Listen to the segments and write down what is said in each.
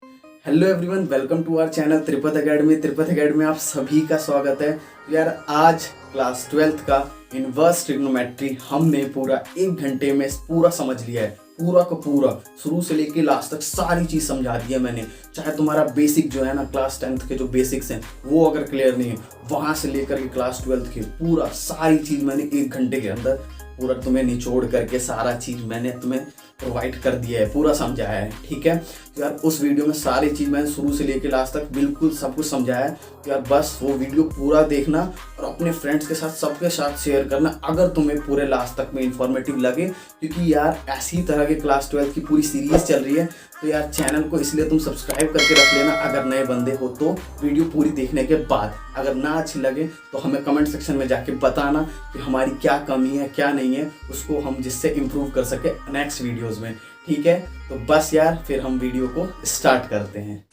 Hello everyone, welcome to our channel Tripat academy. Tripat academy आप सभी का स्वागत है। तो यार आज क्लास 12th का इनवर्स ट्रिग्नोमेट्री हमने पूरा 1 घंटे में पूरा समझ लिया है। पूरा का पूरा शुरू से लेके लास्ट तक सारी चीज़ समझा दी है मैंने। चाहे तुम्हारा बेसिक जो है ना, क्लास 10th के जो बेसिक्स हैं वो अगर क्लियर नहीं है, वहाँ से लेकर के क्लास 12th की पूरा सारी चीज़ मैंने 1 घंटे के अंदर पूरा तुम्हें निचोड़ करके सारा चीज़ मैंने तुम्हें प्रोवाइड कर दिया है, पूरा समझाया है। ठीक है, तो यार उस वीडियो में सारी चीज़ मैंने शुरू से लेके लास्ट तक बिल्कुल सब कुछ समझाया है। तो यार बस वो वीडियो पूरा देखना और अपने फ्रेंड्स के साथ सबके साथ शेयर करना अगर तुम्हें पूरे लास्ट तक में इंफॉर्मेटिव लगे, क्योंकि यार ऐसी तरह के क्लास 12 की पूरी सीरीज चल रही है। तो यार चैनल को इसलिए तुम सब्सक्राइब करके रख लेना अगर नए बंदे हो तो। वीडियो पूरी देखने के बाद अगर ना अच्छी लगे तो हमें कमेंट सेक्शन में जाके बताना कि हमारी क्या कमी है क्या नहीं है, उसको हम जिससे इम्प्रूव कर सके नेक्स्ट वीडियोज़ में। ठीक है, तो बस यार फिर हम वीडियो को स्टार्ट करते हैं।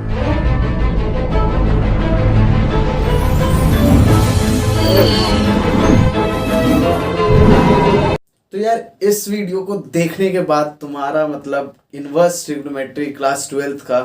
तो यार इस वीडियो को देखने के बाद तुम्हारा मतलब इनवर्स ट्रिग्नोमेट्री क्लास 12th का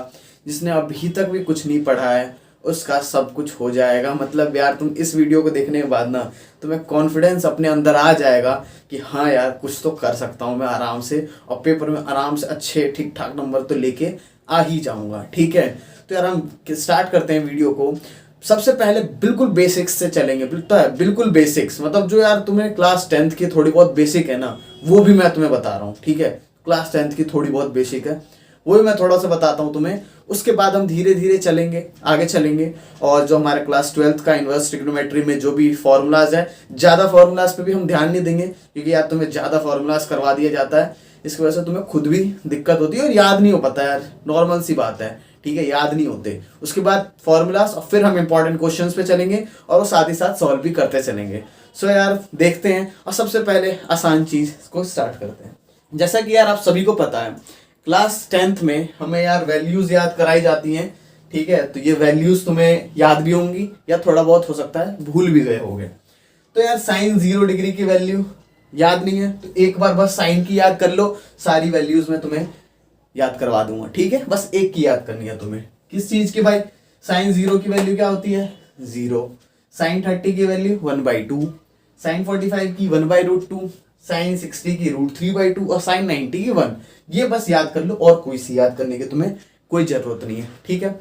जिसने अभी तक भी कुछ नहीं पढ़ा है उसका सब कुछ हो जाएगा। मतलब यार तुम इस वीडियो को देखने के बाद ना तुम्हें कॉन्फिडेंस अपने अंदर आ जाएगा कि हाँ यार कुछ तो कर सकता हूँ मैं आराम से, और पेपर में आराम से अच्छे ठीक ठाक नंबर तो लेके आ ही जाऊँगा। ठीक है, तो यार हम स्टार्ट करते हैं वीडियो को। सबसे पहले बिल्कुल बेसिक्स से चलेंगे। बिल्कुल बेसिक्स मतलब जो यार तुम्हें क्लास 10th की थोड़ी बहुत बेसिक है ना, वो भी मैं तुम्हें बता रहा हूँ। ठीक है, क्लास 10th की थोड़ी बहुत बेसिक है, वो भी मैं थोड़ा सा बताता हूँ तुम्हें। उसके बाद हम धीरे धीरे चलेंगे, आगे चलेंगे, और जो हमारे क्लास 12th का इनवर्स ट्रिग्नोमेट्री में जो भी फॉर्मूलाज है, ज़्यादा फॉर्मूलाज पे भी हम ध्यान नहीं देंगे क्योंकि यार तुम्हें ज़्यादा फॉर्मूलाज करवा दिया जाता है। इसकी वजह से तुम्हें खुद भी दिक्कत होती है और याद नहीं हो पाता यार, नॉर्मल सी बात है। ठीक है, याद नहीं होते। उसके बाद फॉर्मूलाज और फिर हम इंपॉर्टेंट क्वेश्चंस पे चलेंगे और वो साथ ही साथ सॉल्व भी करते चलेंगे। सो यार देखते हैं, और सबसे पहले आसान चीज़ को स्टार्ट करते हैं। जैसा कि यार आप सभी को पता है क्लास 10th में हमें यार वैल्यूज़ याद कराई जाती हैं। ठीक है, तो ये वैल्यूज़ तुम्हें याद भी होंगी या थोड़ा बहुत हो सकता है भूल भी गए होंगे। तो यार साइन 0 डिग्री की वैल्यू याद नहीं है तो एक बार बस साइन की याद कर लो, सारी वैल्यूज़ में तुम्हें याद करवा दूंगा। ठीक है, बस एक की याद करनी है तुम्हें। किस चीज की भाई? साइन 0 की वैल्यू क्या होती है? 0। साइन 30 की वैल्यू 1/2, साइन 45 की 1/√2, साइन 60 की √3/2 और साइन 90 की 1। ये बस याद कर लो और कोई सी याद करने की तुम्हें कोई जरूरत नहीं है। ठीक है,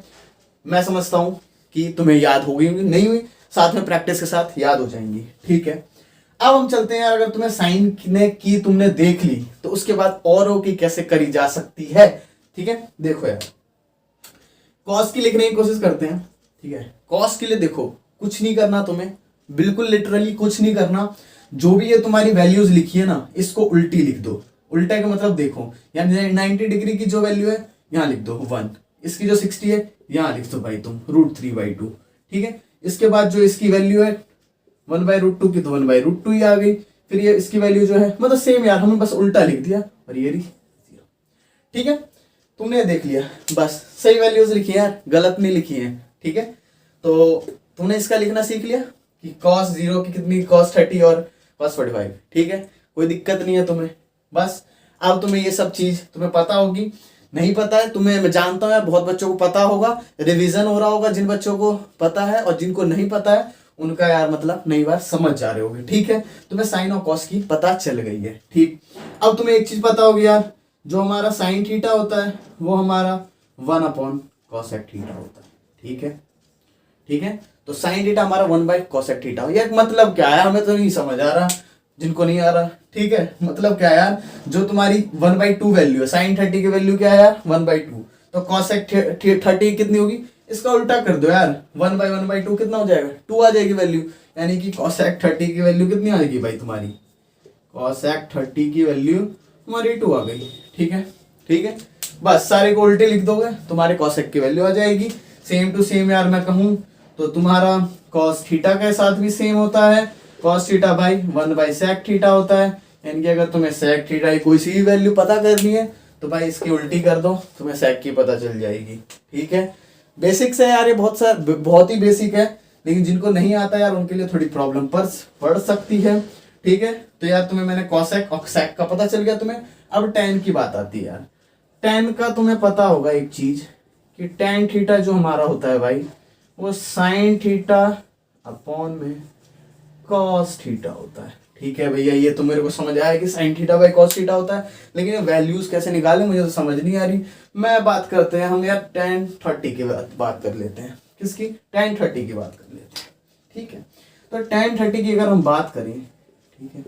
मैं समझता हूं कि तुम्हें याद हो गई, नहीं हुई साथ में प्रैक्टिस के साथ याद हो जाएंगी। ठीक है, अब हम चलते हैं। अगर तुम्हें साइन की तुमने देख ली तो उसके बाद औरों की कैसे करी जा सकती है। ठीक है, देखो यार कॉस की लिखने की कोशिश करते हैं। ठीक है, कॉस के लिए देखो कुछ नहीं करना तुम्हें, बिल्कुल लिटरली कुछ नहीं करना। जो भी ये तुम्हारी वैल्यूज लिखी है ना, इसको उल्टी लिख दो। उल्टा का मतलब देखो, यानी 90 डिग्री की जो वैल्यू है यहाँ लिख दो 1, इसकी जो 60 है यहाँ लिख दो भाई तुम √3/2। ठीक है, इसके बाद जो इसकी वैल्यू है 1/√2 की तो 1/√2 ही आ गई। फिर ये इसकी वैल्यू जो है मतलब सेम यार, हमने बस उल्टा लिख दिया और ये रही 0। ठीक है, तुमने देख लिया, बस सही वैल्यूज लिखी है यार, गलत नहीं लिखी है। ठीक है, तो तुमने इसका लिखना सीख लिया कि cos 0 की कितनी, cos 30 और cos 45। ठीक है, कोई दिक्कत नहीं है तुम्हें। बस अब तुम्हें ये सब चीज तुम्हें पता होगी। नहीं पता है तुम्हें, मैं जानता हूँ यार बहुत बच्चों को पता होगा, रिवीजन हो रहा होगा जिन बच्चों को पता है, और जिनको नहीं पता है उनका यार मतलब नई बार समझ जा रहे होगे। ठीक है, तुम्हें साइन और कॉस की पता चल गई है। ठीक, अब तुम्हें एक चीज पता होगी यार, जो हमारा साइन थीटा होता है वो हमारा 1/cosec थीटा होता है। ठीक है, ठीक है, तो साइन थीटा हमारा 1/cosec थीटा। ये मतलब क्या है हमें तो नहीं समझ आ रहा, जिनको नहीं आ रहा। ठीक है, मतलब क्या है यार, जो तुम्हारी 1/2 वैल्यू है, साइन 30 की वैल्यू क्या है यार 1/2, तो cosec 30 कितनी होगी, इसका उल्टा कर दो यार, 1/1/2 कितना हो जाएगा, 2 आ जाएगी वैल्यू। यानी कि cosec 30 की वैल्यू कितनी आ जाएगी भाई तुम्हारी, cosec 30 की वैल्यू हमारी 2 आ गई। ठीक है, ठीक है, बस सारे को उल्टे लिख दोगे तुम्हारे cosec की वैल्यू आ जाएगी। सेम टू सेम यार मैं कहूँ तो तुम्हारा cos थीटा के साथ भी सेम होता है। cos थीटा भाई 1/sec थीटा होता है। यानी कि अगर तुम्हें sec थीटा की कोई सी भी वैल्यू पता करनी है तो भाई इसकी उल्टी कर दो, तुम्हें sec की पता चल जाएगी। ठीक है, बेसिक्स है यार, ये बहुत ही बेसिक है, लेकिन जिनको नहीं आता यार उनके लिए थोड़ी प्रॉब्लम पड़ सकती है। ठीक है, तो यार तुम्हें मैंने cosec और sec का पता चल गया तुम्हें। अब tan की बात आती है यार। tan का तुम्हें पता होगा एक चीज कि टेन थीटा जो हमारा होता है भाई वो साइन थीटा अपॉन में कॉस थीटा होता है। ठीक है भैया, ये तो मेरे को समझ आया कि sine theta by cos theta होता है, लेकिन ये वैल्यूज कैसे निकालें मुझे तो समझ नहीं आ रही। मैं बात करते हैं हम यार tan 30 की बात कर लेते हैं। किसकी? tan 30 की बात कर लेते हैं। ठीक है, तो tan 30 की अगर हम बात करें, ठीक है,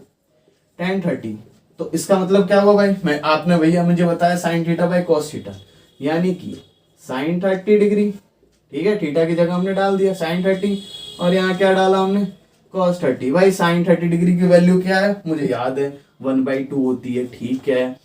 tan 30 तो इसका मतलब क्या हुआ भाई, आपने भैया मुझे बताया sine theta by cos theta, यानी कि साइन 30 डिग्री। ठीक है, थीटा की जगह हमने डाल दिया साइन 30 और यहाँ क्या डाला हमने, cos 30। भाई साइन 30 डिग्री की वैल्यू क्या है मुझे याद है 1/2 होती है। ठीक है,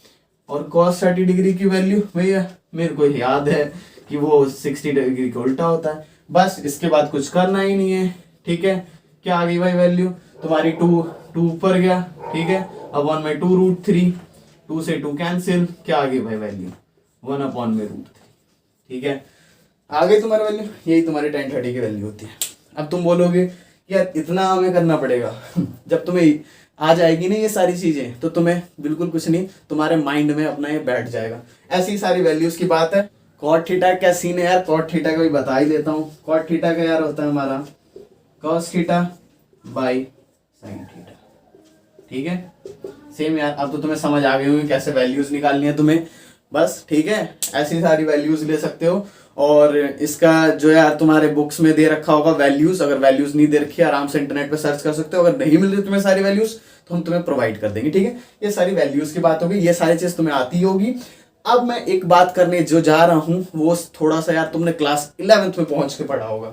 और cos 30 डिग्री की वैल्यू भैया मेरे को याद है कि वो 60 डिग्री का उल्टा होता है। बस इसके बाद कुछ करना ही नहीं है। ठीक है, क्या आ गई भाई वैल्यू तुम्हारी, 2 ऊपर गया। ठीक है, अब 1/2√3, 2 से 2 कैंसिल, क्या आ गई भाई वैल्यू 1/√3। ठीक है, आ गई तुम्हारी वैल्यू, यही तुम्हारी tan 30 की वैल्यू होती है। अब तुम बोलोगे यार इतना हमें करना पड़ेगा जब तुम्हें आ जाएगी ना ये सारी चीजें तो तुम्हें बिल्कुल कुछ नहीं, तुम्हारे माइंड में अपना ये बैठ जाएगा। ऐसी सारी वैल्यूज की बात है। cot थीटा क्या सीन है यार, cot थीटा का भी बता ही देता हूँ। cot थीटा का यार होता है हमारा cos theta by sin theta. ठीक है, सेम यार, अब तो तुम्हें समझ आ गई होंगी कैसे वैल्यूज निकालनी है तुम्हें। बस ठीक है, ऐसी सारी वैल्यूज ले सकते हो। और इसका जो यार तुम्हारे बुक्स में दे रखा होगा वैल्यूज, अगर वैल्यूज नहीं दे रखी है आराम से इंटरनेट पे सर्च कर सकते हो। अगर नहीं मिल रही तुम्हें सारी वैल्यूज तो हम तुम्हें प्रोवाइड कर देंगे। ठीक है, ये सारी वैल्यूज की बात होगी, ये सारी चीज तुम्हें आती होगी। अब मैं एक बात करने जो जा रहा हूँ वो थोड़ा सा यार तुमने क्लास 11th में पहुंच के पढ़ा होगा।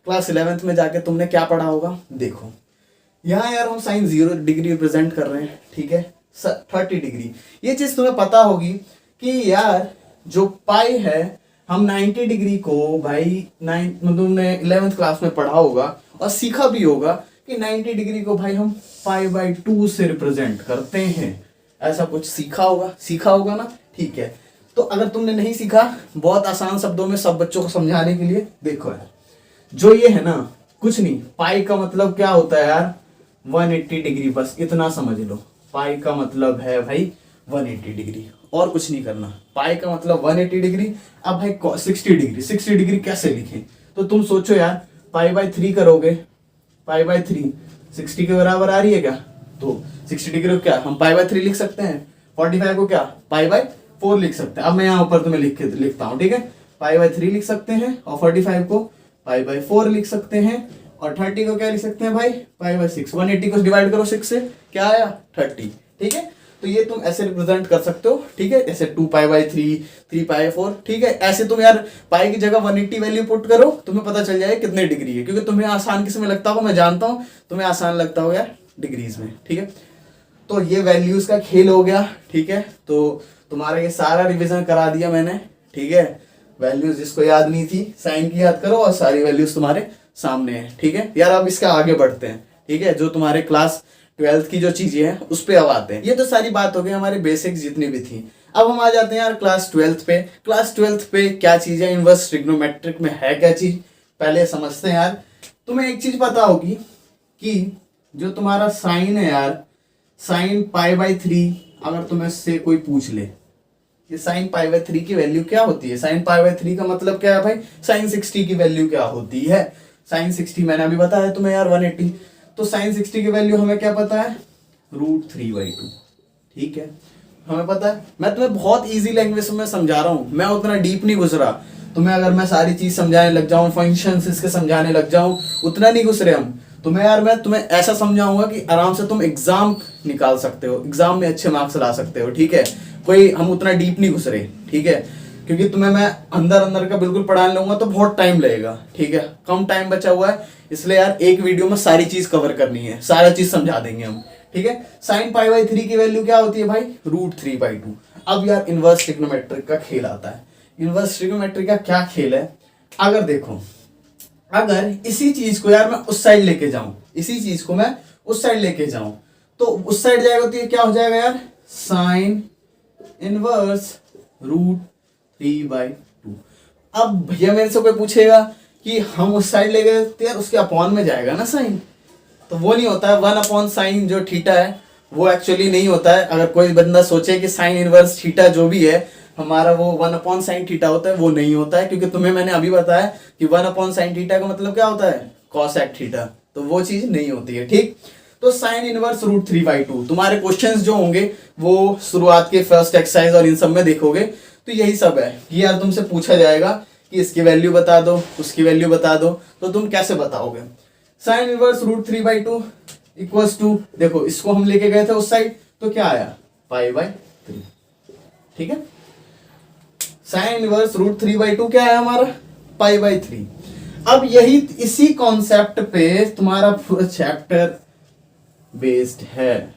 क्लास 11th में जाके तुमने क्या पढ़ा होगा, देखो यहाँ यार हम साइन 0 डिग्री रिप्रेजेंट कर रहे हैं। ठीक है, 30 डिग्री, ये चीज तुम्हें पता होगी कि यार जो पाई है हम 90 डिग्री को भाई तुमने 11th क्लास में पढ़ा होगा और सीखा भी होगा कि 90 डिग्री को भाई हम π/2 से रिप्रेजेंट करते हैं। ऐसा कुछ सीखा होगा ना। ठीक है, तो अगर तुमने नहीं सीखा, बहुत आसान शब्दों में सब बच्चों को समझाने के लिए देखो यार, जो ये है ना कुछ नहीं, पाई का मतलब क्या होता है यार 180 डिग्री, बस इतना समझ लो। पाई का मतलब है भाई 180 डिग्री, और कुछ नहीं करना। पाई का मतलब 180 डिग्री। अब भाई 60 डिग्री कैसे लिखें, तो तुम सोचो यार π/3 करोगे, π/3 60 के बराबर आ रही है क्या, तो 60 डिग्री को क्या हम π/3 लिख सकते हैं, 45 को क्या π/4 लिख सकते हैं। अब मैं यहाँ ऊपर तुम्हें लिखता हूँ। ठीक है, π/3 लिख सकते हैं और 45 को π/4 लिख सकते हैं और 30 को क्या लिख सकते हैं भाई π/6। 180 को डिवाइड करो 6 से, क्या आया 30। ठीक है, तो ये तुम ऐसे रिप्रेजेंट कर सकते हो। ठीक है, ऐसे 2π/3, 3π/4। ठीक है, ऐसे तुम यार पाई की जगह 180 वैल्यू पुट करो, तुम्हें पता चल जाए कितने डिग्री है, क्योंकि तुम्हें आसान किस में लगता होगा, मैं जानता हूँ तुम्हें आसान लगता होगा यार डिग्रीज में। ठीक है, तो ये वैल्यूज का खेल हो गया। ठीक है, तो तुम्हारा ये सारा रिविजन करा दिया मैंने। ठीक है, वैल्यूज जिसको याद नहीं थी साइन की याद करो और सारी वैल्यूज तुम्हारे सामने है। ठीक है यार, अब इसका आगे बढ़ते हैं। ठीक है, जो तुम्हारे क्लास 12th की जो चीजें हैं उस पे अब आते हैं। ये तो सारी बात हो गई हमारी बेसिक्स जितनी भी थी। अब हम आ जाते हैं यार क्लास 12th पे। क्लास 12th पे क्या चीज है, इनवर्स ट्रिग्नोमेट्रिक में है क्या चीज, पहले समझते हैं यार। तुम्हें एक चीज पता होगी कि जो तुम्हारा साइन है यार, साइन π/3, अगर तुम्हें से कोई पूछ ले कि साइन π/3 की वैल्यू क्या होती है, साइन π/3 का मतलब क्या है भाई, साइन 60 की वैल्यू क्या होती है। साइन 60 मैंने अभी बताया तुम्हें यार 180, तो साइन 60 की वैल्यू हमें क्या पता है, √3/2। ठीक है, हमें पता है। मैं तुम्हें बहुत इजी लैंग्वेज में समझा रहा हूँ, मैं उतना डीप नहीं घुस रहा। तुम्हें अगर मैं सारी चीज समझाने लग जाऊं, फंक्शंस इसके समझाने लग जाऊं, उतना नहीं घुस रहे हम। तुम्हें यार मैं तुम्हें ऐसा समझाऊंगा कि आराम से तुम एग्जाम निकाल सकते हो, एग्जाम में अच्छे मार्क्स ला सकते हो। ठीक है, कोई हम उतना डीप नहीं घुस रहे। ठीक है, क्योंकि तुम्हें मैं अंदर अंदर का बिल्कुल पढ़ाने लूंगा तो बहुत टाइम लगेगा। ठीक है, कम टाइम बचा हुआ है, इसलिए यार एक वीडियो में सारी चीज कवर करनी है, सारा चीज समझा देंगे हम। ठीक है, साइन π/3 की वैल्यू क्या होती है भाई, √3/2। अब यार इनवर्स ट्रिग्नोमेट्रिक का खेल आता है। इनवर्स ट्रिग्नोमेट्रिक का क्या खेल है, अगर देखो, अगर इसी चीज को यार मैं उस साइड लेके जाऊं, इसी चीज को मैं उस साइड लेके जाऊं, तो उस साइड जाएगा तो ये क्या हो जाएगा यार, साइन इनवर्स √3/2। अब भैया मेरे से कोई पूछेगा कि हम उस साइड ले गए तो यार उसके अपॉन में जाएगा ना साइन, तो वो नहीं होता है। 1/sin जो थीटा है वो एक्चुअली नहीं होता है। अगर कोई बंदा सोचे कि साइन इनवर्स थीटा जो भी है हमारा वो 1/sin थीटा होता है, वो नहीं होता है, क्योंकि तुम्हें मैंने अभी बताया कि 1/sin थीटा का मतलब क्या होता है, cosec थीटा, तो वो चीज नहीं होती है। ठीक, तो साइन इनवर्स √3/2 तुम्हारे क्वेश्चंस जो होंगे वो शुरुआत के फर्स्ट एक्सरसाइज और इन सब में देखोगे, तो यही सब है कि यार तुमसे पूछा जाएगा कि इसकी वैल्यू बता दो, उसकी वैल्यू बता दो, तो तुम कैसे बताओगे। साइन इनवर्स √3/2 इक्वल्स टू, देखो इसको हम लेके गए थे उस साइड, तो क्या आया, π/3। ठीक है, साइन इनवर्स √3/2 क्या है हमारा, π/3। अब यही इसी कॉन्सेप्ट पे तुम्हारा पूरा चैप्टर बेस्ड है,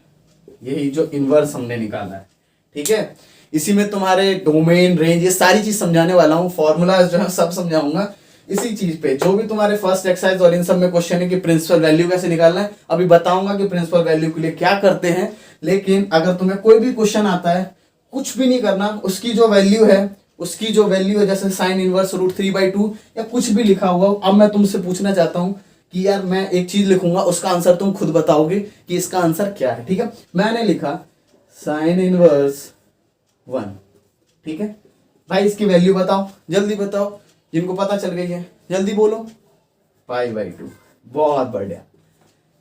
यही जो इनवर्स हमने निकाला है। ठीक है, इसी में तुम्हारे डोमेन, रेंज, ये सारी चीज समझाने वाला हूँ, फॉर्मूलाज जो है सब समझाऊंगा इसी चीज पे। जो भी तुम्हारे फर्स्ट एक्सरसाइज और इन सब में क्वेश्चन है कि प्रिंसिपल वैल्यू कैसे निकालना है, अभी बताऊंगा कि प्रिंसिपल वैल्यू के लिए क्या करते हैं। लेकिन अगर तुम्हें कोई भी क्वेश्चन आता है, कुछ भी नहीं करना, उसकी जो वैल्यू है, जैसे साइन इनवर्स √3/2 या कुछ भी लिखा हुआ हो, अब मैं तुमसे पूछना चाहता हूं कि यार मैं एक चीज लिखूंगा, उसका आंसर तुम खुद बताओगे कि इसका आंसर क्या है। ठीक है, मैंने लिखा साइन इनवर्स 1। ठीक है भाई, इसकी वैल्यू बताओ, जल्दी बताओ, जिनको पता चल गई है जल्दी बोलो, π/2। बहुत बढ़िया,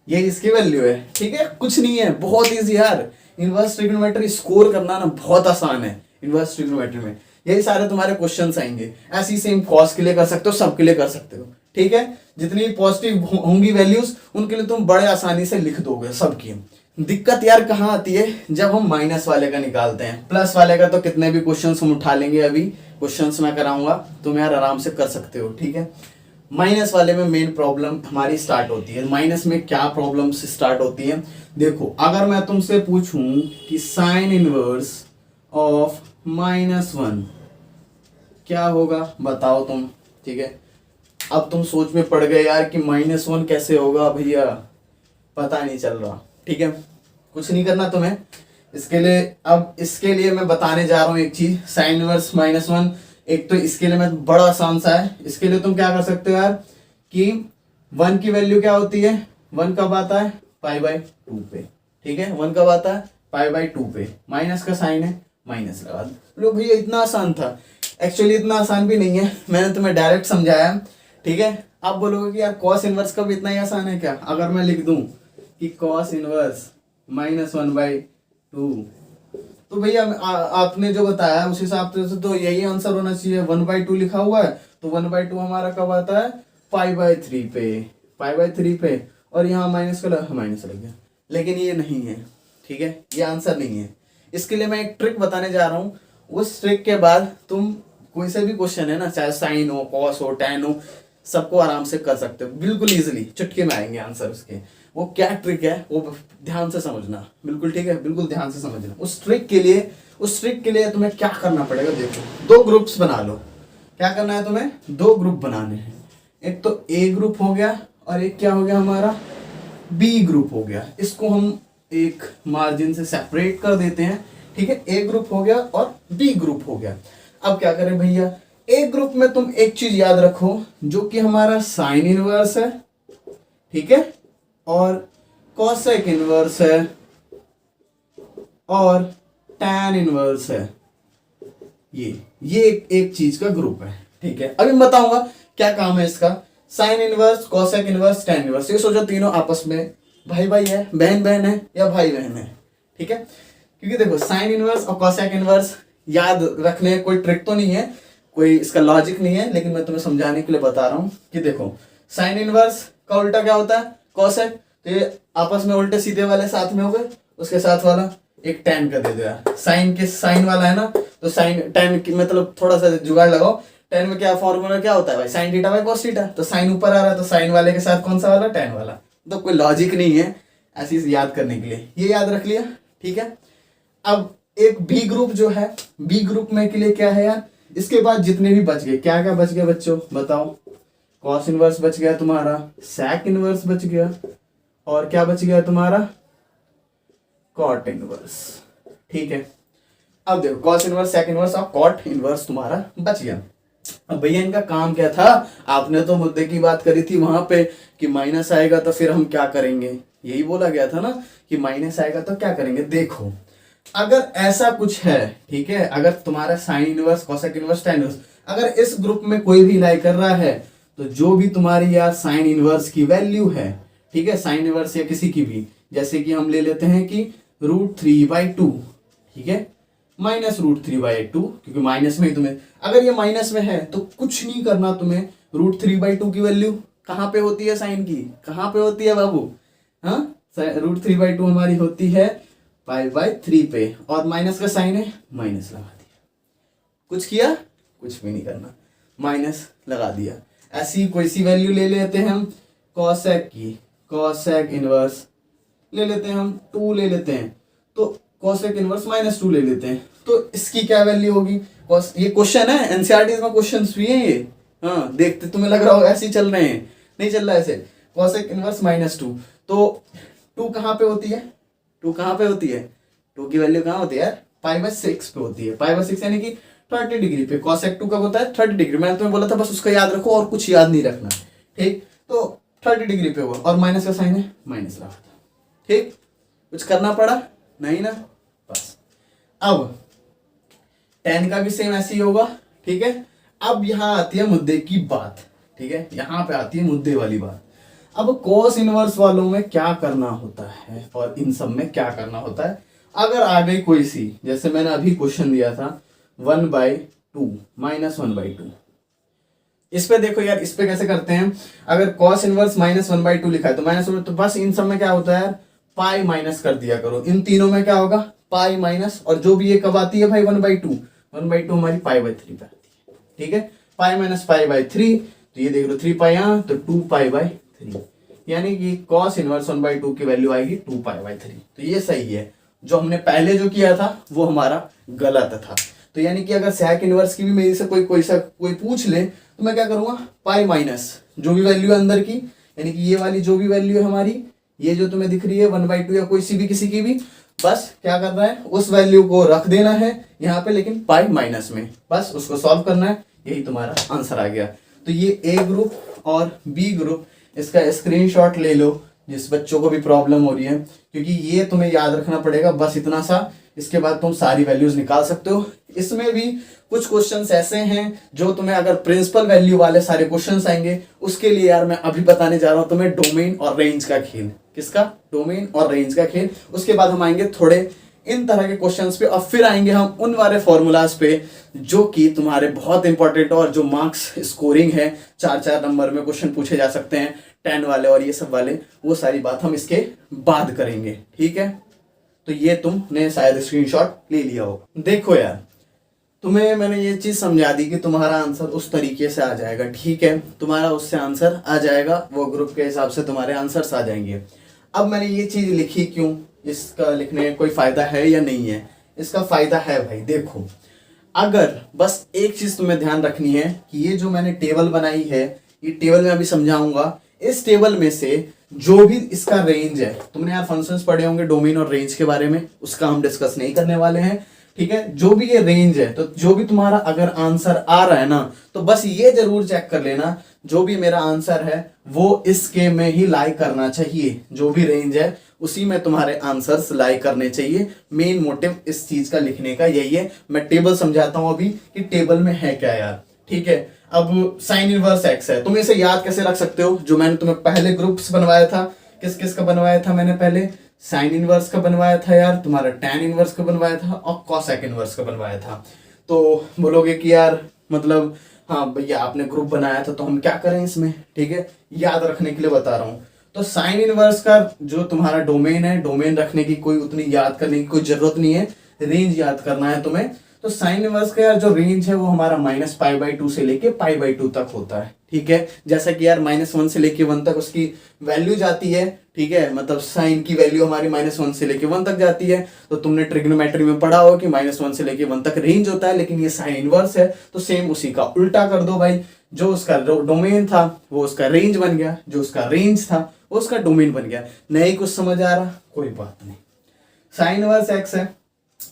ये इसकी वैल्यू है। ठीक है, कुछ नहीं है, बहुत इजी यार। इनवर्स ट्रिग्नोमेट्री स्कोर करना ना बहुत आसान है इनवर्स ट्रिग्नोमेट्री में। यही सारे तुम्हारे क्वेश्चंस आएंगे, ऐसी सेम कॉस के लिए कर सकते हो, सबके लिए कर सकते हो। ठीक है, जितनी पॉजिटिव होंगी वैल्यूज उनके लिए तुम बड़े आसानी से लिख दोगे सबकी। दिक्कत यार कहाँ आती है, जब हम माइनस वाले का निकालते हैं। प्लस वाले का तो कितने भी क्वेश्चंस हम उठा लेंगे, अभी क्वेश्चंस मैं कराऊंगा, तुम यार आराम से कर सकते हो। ठीक है, माइनस वाले में मेन प्रॉब्लम हमारी स्टार्ट होती है। माइनस में क्या प्रॉब्लम स्टार्ट होती है, देखो अगर मैं तुमसे पूछूं कि साइन इनवर्स ऑफ -1 क्या होगा, बताओ तुम। ठीक है, अब तुम सोच में पड़ गए यार कि -1 कैसे होगा भैया, पता नहीं चल रहा। ठीक है, कुछ नहीं करना तुम्हें इसके लिए। अब इसके लिए मैं बताने जा रहा हूं एक चीज, साइन इनवर्स -1। एक तो इसके लिए मैं बड़ा आसान सा है, इसके लिए तुम क्या कर सकते हो यार कि 1 की वैल्यू क्या होती है, 1 कब आता है, π/2 पे। ठीक है, 1 कब आता है, π/2 पे। माइनस का साइन है, माइनस लगा दो। लो भैया इतना आसान था, एक्चुअली इतना आसान भी नहीं है, मैंने तुम्हें डायरेक्ट समझाया। ठीक है, आप बोलोगे कि यार कॉस इनवर्स का भी इतना ही आसान है क्या। अगर मैं लिख दूं कि कॉस इनवर्स -1/2, तो भैया आपने जो बताया उस हिसाब से तो यही आंसर होना चाहिए। 1/2 लिखा हुआ है, तो 1/2 हमारा कब आता है, π/3 पे, π/3 पे, और यहाँ माइनस लग गया, लेकिन ये नहीं है। ठीक है, ये आंसर नहीं है। इसके लिए मैं एक ट्रिक बताने जा रहा हूँ, उस ट्रिक के बाद तुम कोई से भी क्वेश्चन है ना, चाहे साइन हो, कॉस हो, टैन हो, सबको आराम से कर सकते हो, बिल्कुल इजीली, चुटकी में आएंगे आंसर उसके। वो क्या ट्रिक है वो ध्यान से समझना, बिल्कुल। ठीक है, बिल्कुल ध्यान से समझना। उस ट्रिक के लिए तुम्हें क्या करना पड़ेगा, देखो 2 ग्रुप्स बना लो। क्या करना है तुम्हें, 2 ग्रुप बनाने हैं। एक तो ए ग्रुप हो गया और एक क्या हो गया हमारा, बी ग्रुप हो गया। इसको हम एक मार्जिन से सेपरेट कर देते हैं। ठीक है, ए ग्रुप हो गया और बी ग्रुप हो गया। अब क्या करें भैया, ए ग्रुप में तुम एक चीज याद रखो, जो कि हमारा साइन इनवर्स है। ठीक है, और कॉसेक इनवर्स है और टैन इनवर्स है। ये एक चीज का ग्रुप है। ठीक है, अभी बताऊंगा क्या काम है इसका। Sine inverse, cosec inverse, tan inverse, ये सोचो तीनों आपस में भाई भाई है, बहन बहन है या भाई बहन है। ठीक है, क्योंकि देखो साइन इनवर्स और कॉसेक इनवर्स याद रखने कोई ट्रिक तो नहीं है, कोई इसका लॉजिक नहीं है, लेकिन मैं तुम्हें समझाने के लिए बता रहा हूं कि देखो साइन इनवर्स का उल्टा क्या होता है, कॉसेक। तो ये आपस में उल्टे सीधे वाले साथ में हो गए, उसके साथ वाला एक टैन का दे दो यार। साइन के साइन वाला है ना, तो साइन टैन की मतलब थोड़ा सा जुगाड़ लगाओ। टैन में क्या फॉर्मूला क्या होता है भाई, sine theta by cos theta. तो साइन ऊपर आ रहा है तो साइन वाले के साथ कौन सा वाला, टैन वाला। तो कोई लॉजिक नहीं है ऐसी याद करने के लिए, ये याद रख लिया। ठीक है, अब एक बी ग्रुप जो है, बी ग्रुप में के लिए क्या है यार, इसके बाद जितने भी बच गए, क्या क्या बच गया बच्चों बताओ। कॉस इनवर्स बच गया तुम्हारा, सेक इनवर्स बच गया, और क्या बच गया तुम्हारा, कॉट इनवर्स। ठीक है, अब देखो कॉस इनवर्स, सेक इनवर्स और कॉट इनवर्स तुम्हारा बच गया। अब भैया इनका काम क्या था, आपने तो मुद्दे की बात करी थी वहां पे कि माइनस आएगा तो फिर हम क्या करेंगे, यही बोला गया था ना कि माइनस आएगा तो क्या करेंगे। देखो अगर ऐसा कुछ है, ठीक है, अगर तुम्हारा sine inverse, cosec inverse, tan inverse अगर इस ग्रुप में कोई भी लाई कर रहा है, तो जो भी तुम्हारी यार साइन इनवर्स की वैल्यू है, ठीक है, साइन इनवर्स या किसी की भी, जैसे कि हम ले लेते हैं कि √3/2, ठीक है, -√3/2, क्योंकि माइनस में ही तुम्हें, अगर ये माइनस में है तो कुछ नहीं करना तुम्हें, √3/2 की वैल्यू कहाँ पे होती है साइन की, कहाँ पे होती है बाबू, हाँ, √3/2 हमारी होती है π/3 पे, और माइनस का साइन है, माइनस लगा दिया, कुछ किया, कुछ भी नहीं करना, माइनस लगा दिया। ऐसी कोई सी वैल्यू ले लेते हैं हम कॉसेक की, कॉसेक इनवर्स ले लेते हैं हम 2 ले लेते हैं, तो कॉसेक इनवर्स -2 ले लेते हैं, तो इसकी क्या वैल्यू होगी, ये क्वेश्चन है, एनसीईआरटी में क्वेश्चन भी है ये, हाँ, देखते तुम्हें लग रहा होगा ऐसे ही चल रहे हैं, नहीं चल रहा है ऐसे, कॉसेक इनवर्स -2, तो 2 कहाँ पे होती है, 2 कहाँ पे होती है, 2 की वैल्यू कहाँ होती है यार, π/6 पे होती है, π/6 यानी कि 30 डिग्री पे, कॉसेक 2 कब होता है 30 डिग्री, मैंने तुम्हें बोला था बस उसका याद रखो और कुछ याद नहीं रखना, ठीक, तो 30 डिग्री पे हुआ, और माइनस का साइन है, माइनस लगा था, ठीक, कुछ करना पड़ा नहीं ना, बस। अब tan का भी सेम ऐसे ही होगा, ठीक है। अब यहाँ आती है मुद्दे की बात, ठीक है, यहाँ पे आती है मुद्दे वाली बात। अब कोस इनवर्स वालों में क्या करना होता है और इन सब में क्या करना होता है, अगर आ गई कोई सी, जैसे मैंने अभी क्वेश्चन दिया था 1/2 -1/2, इस पे देखो यार, इस पे कैसे करते हैं, अगर cos इनवर्स -1/2 लिखा है तो -1, तो बस इन सब में क्या होता है यार, पाई माइनस कर दिया करो, इन तीनों में क्या होगा, पाई माइनस, और जो भी ये कब आती है भाई 1/2, 1/2 हमारी π/3 पे आती है, ठीक है, पाई माइनस π/3, तो ये देख लो 3 पाई यहाँ, तो 2π/3, यानी कि cos इनवर्स 1/2 की वैल्यू आएगी 2π/3, तो ये सही है। जो हमने पहले जो किया था वो हमारा गलत था, तो यानी कि अगर sec इनवर्स की भी मेरे से कोई पूछ ले, तो मैं क्या करूंगा, पाई माइनस जो भी वैल्यू है अंदर की, यानी कि ये वाली जो भी वैल्यू है हमारी, ये जो तुम्हें दिख रही है 1/2 या कोई सी भी किसी की भी, बस क्या करना है, उस वैल्यू को रख देना है यहाँ पे, लेकिन पाई माइनस में, बस उसको सॉल्व करना है, यही तुम्हारा आंसर आ गया। तो ये ए ग्रुप और बी ग्रुप, इसका स्क्रीनशॉट ले लो जिस बच्चों को भी प्रॉब्लम हो रही है, क्योंकि ये तुम्हें याद रखना पड़ेगा, बस इतना सा, इसके बाद तुम सारी वैल्यूज निकाल सकते हो। इसमें भी कुछ क्वेश्चंस ऐसे हैं जो तुम्हें, अगर प्रिंसिपल वैल्यू वाले सारे क्वेश्चंस आएंगे, उसके लिए यार मैं अभी बताने जा रहा हूं तुम्हें डोमेन और रेंज का खेल। किसका? डोमेन और रेंज का खेल। उसके बाद हम आएंगे थोड़े इन तरह के क्वेश्चंस पे, और फिर आएंगे हम उन वाले फॉर्मूलाज पे जो कि तुम्हारे बहुत इंपॉर्टेंट, और जो मार्क्स स्कोरिंग है, 4-4 नंबर में क्वेश्चन पूछे जा सकते हैं, 10 वाले और ये सब वाले, वो सारी बात हम इसके बाद करेंगे, ठीक है। तो ये तुमने शायद स्क्रीनशॉट ले लिया हो। देखो यार, तुम्हें मैंने ये चीज समझा दी कि तुम्हारा आंसर उस तरीके से आ जाएगा, ठीक है, तुम्हारा उससे आंसर आ जाएगा, वो ग्रुप के हिसाब से तुम्हारे आंसर्स आ जाएंगे। अब मैंने ये चीज लिखी क्यों, इसका लिखने में कोई फायदा है या नहीं है? इसका फायदा है भाई। देखो, अगर बस एक चीज तुम्हें ध्यान रखनी है कि ये जो मैंने टेबल बनाई है, ये टेबल में अभी समझाऊंगा, इस टेबल में से जो भी इसका रेंज है, तुमने यार फंक्शंस पढ़े होंगे डोमेन और रेंज के बारे में, उसका हम डिस्कस नहीं करने वाले हैं, ठीक है। जो भी ये रेंज है, तो जो भी तुम्हारा अगर आंसर आ रहा है ना, तो बस ये जरूर चेक कर लेना, जो भी मेरा आंसर है वो इसके में ही लाई करना चाहिए। जो भी रेंज है उसी में तुम्हारे आंसर्स लाई करने चाहिए। मेन मोटिव इस चीज का लिखने का यही है। मैं टेबल समझाता हूं अभी कि टेबल में है क्या यार, ठीक है। अब साइन इनवर्स एक्स है, तुम इसे याद कैसे रख सकते हो? जो मैंने तुम्हें पहले ग्रुप्स बनवाया था, किस किस का बनवाया था मैंने पहले? साइन इनवर्स का बनवाया था यार, तुम्हारा टैन इनवर्स का बनवाया था, और कॉसेक इनवर्स का बनवाया था। तो बोलोगे कि यार मतलब हाँ भैया आपने ग्रुप बनाया था, तो हम क्या करें इसमें, ठीक है, याद रखने के लिए बता रहा हूँ। तो साइन इनवर्स का जो तुम्हारा डोमेन है, डोमेन रखने की कोई उतनी याद करने की कोई जरूरत नहीं है, रेंज याद करना है तुम्हें। तो साइन इनवर्स का यार जो रेंज है वो हमारा -π/2 से लेके π/2 तक होता है, ठीक है। जैसा कि यार -1 से लेके 1 तक उसकी वैल्यू जाती है, ठीक है, मतलब साइन की वैल्यू हमारी -1 से लेके 1 तक जाती है। तो तुमने ट्रिग्नोमेट्री में पढ़ा हो कि -1 से लेके 1 तक रेंज होता है, लेकिन ये साइन इनवर्स है, तो सेम उसी का उल्टा कर दो भाई। जो उसका डोमेन था वो उसका रेंज बन गया, जो उसका रेंज था वो उसका डोमेन बन गया। नहीं कुछ समझ आ रहा? कोई बात नहीं। साइन इनवर्स एक्स है,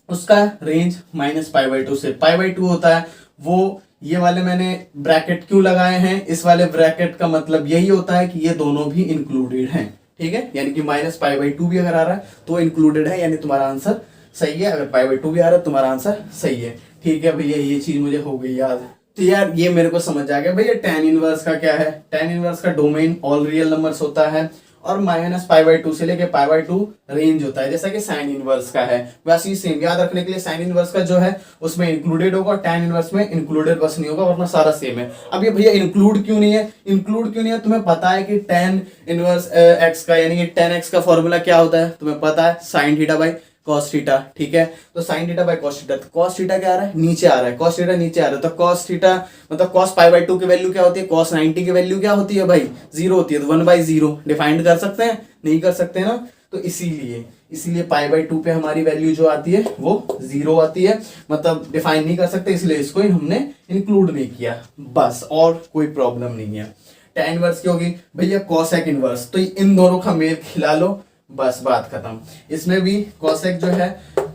उसका रेंज -π/2 से π/2 होता है। वो ये वाले मैंने ब्रैकेट क्यों लगाए हैं? इस वाले ब्रैकेट का मतलब यही होता है कि ये दोनों भी इंक्लूडेड हैं, ठीक है, यानी कि -π/2 भी अगर आ रहा है तो इंक्लूडेड है, यानी तुम्हारा आंसर सही है। अगर पाई बाई 2 भी आ रहा है तुम्हारा आंसर सही है। ठीक है भैया, ये चीज मुझे हो गई याद। तो यार ये मेरे को समझ आ गया भैया tan इनवर्स का क्या है। tan इनवर्स का डोमेन ऑल रियल नंबर्स होता है और माइनस पाई बाई 2 से लेके पाई बाई 2 रेंज होता है, जैसा कि साइन इनवर्स का है। वैसे ही सेम याद रखने के लिए साइन इनवर्स का जो है उसमें इंक्लूडेड होगा और tan इनवर्स में इंक्लूडेड बस नहीं होगा, वरना सारा सेम है। अब ये भैया इंक्लूड क्यों नहीं है, इंक्लूड क्यों नहीं है? तुम्हें पता है कि tan इनवर्स x का यानी कि tan x का फॉर्मूला क्या होता है, तुम्हें पता है sin theta by cos theta. ठीक है, तो sin theta by cos theta, तो cos थीटा क्या आ रहा है, नीचे आ रहा है, cos थीटा नीचे आ रहा है, तो cos थीटा मतलब cos पाई बाई 2 की वैल्यू क्या होती है, cos 90 की वैल्यू क्या होती है भाई, 0 होती है। तो 1/0 डिफाइंड कर सकते हैं, नहीं कर सकते ना, तो इसीलिए पाई बाई 2 पे हमारी वैल्यू जो आती है वो 0 आती है, मतलब डिफाइन नहीं कर सकते, इसलिए इसको हमने इंक्लूड नहीं किया, बस, और कोई प्रॉब्लम नहीं है। tan इनवर्स की होगी भैया cosec इनवर्स, तो इन दोनों का मेल खिला लो, बस बात खत्म। इसमें भी cosec जो है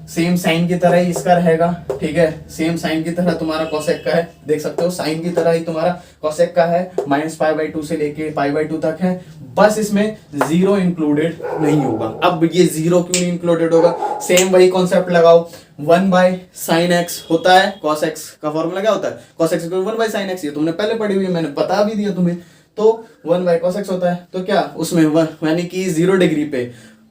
सेम साइन की तरह ही इसका रहेगा। ठीक है, सेम साइन की तरह तुम्हारा cosec का है, देख सकते हो साइन की तरह ही तुम्हारा cosec का है, माइनस पाई बाई 2 से लेके पाई बाई 2 तक है, बस इसमें 0 इंक्लूडेड नहीं होगा। अब ये 0 क्यों नहीं इंक्लूडेड होगा, सेम वही कॉन्सेप्ट लगाओ, 1/sin x होता है, cos x का फॉर्मूला क्या होता है, cos x 1/sin x, ये तुमने पहले पढ़ी हुई है, मैंने बता भी दिया तुम्हें। तो 1/cos x होता है, तो क्या उसमें यानी कि 0 डिग्री पे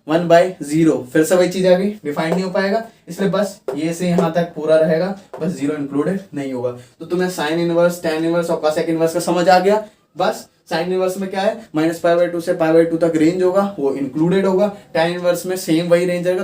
1/0, फिर से वही चीज आ गई, डिफाइंड नहीं हो पाएगा, इसलिए बस ये से यहाँ तक पूरा रहेगा, बस 0 इंक्लूडेड नहीं होगा। तो तुम्हें साइन इनवर्स, tan इनवर्स और cosec इनवर्स का समझ आ गया। बस साइन इनवर्स में क्या है, माइनस पाई बाई 2 से पाई बाई 2 तक रेंज होगा, वो इंक्लूडेड होगा। tan इनवर्स में सेम वही रेंज रहेगा,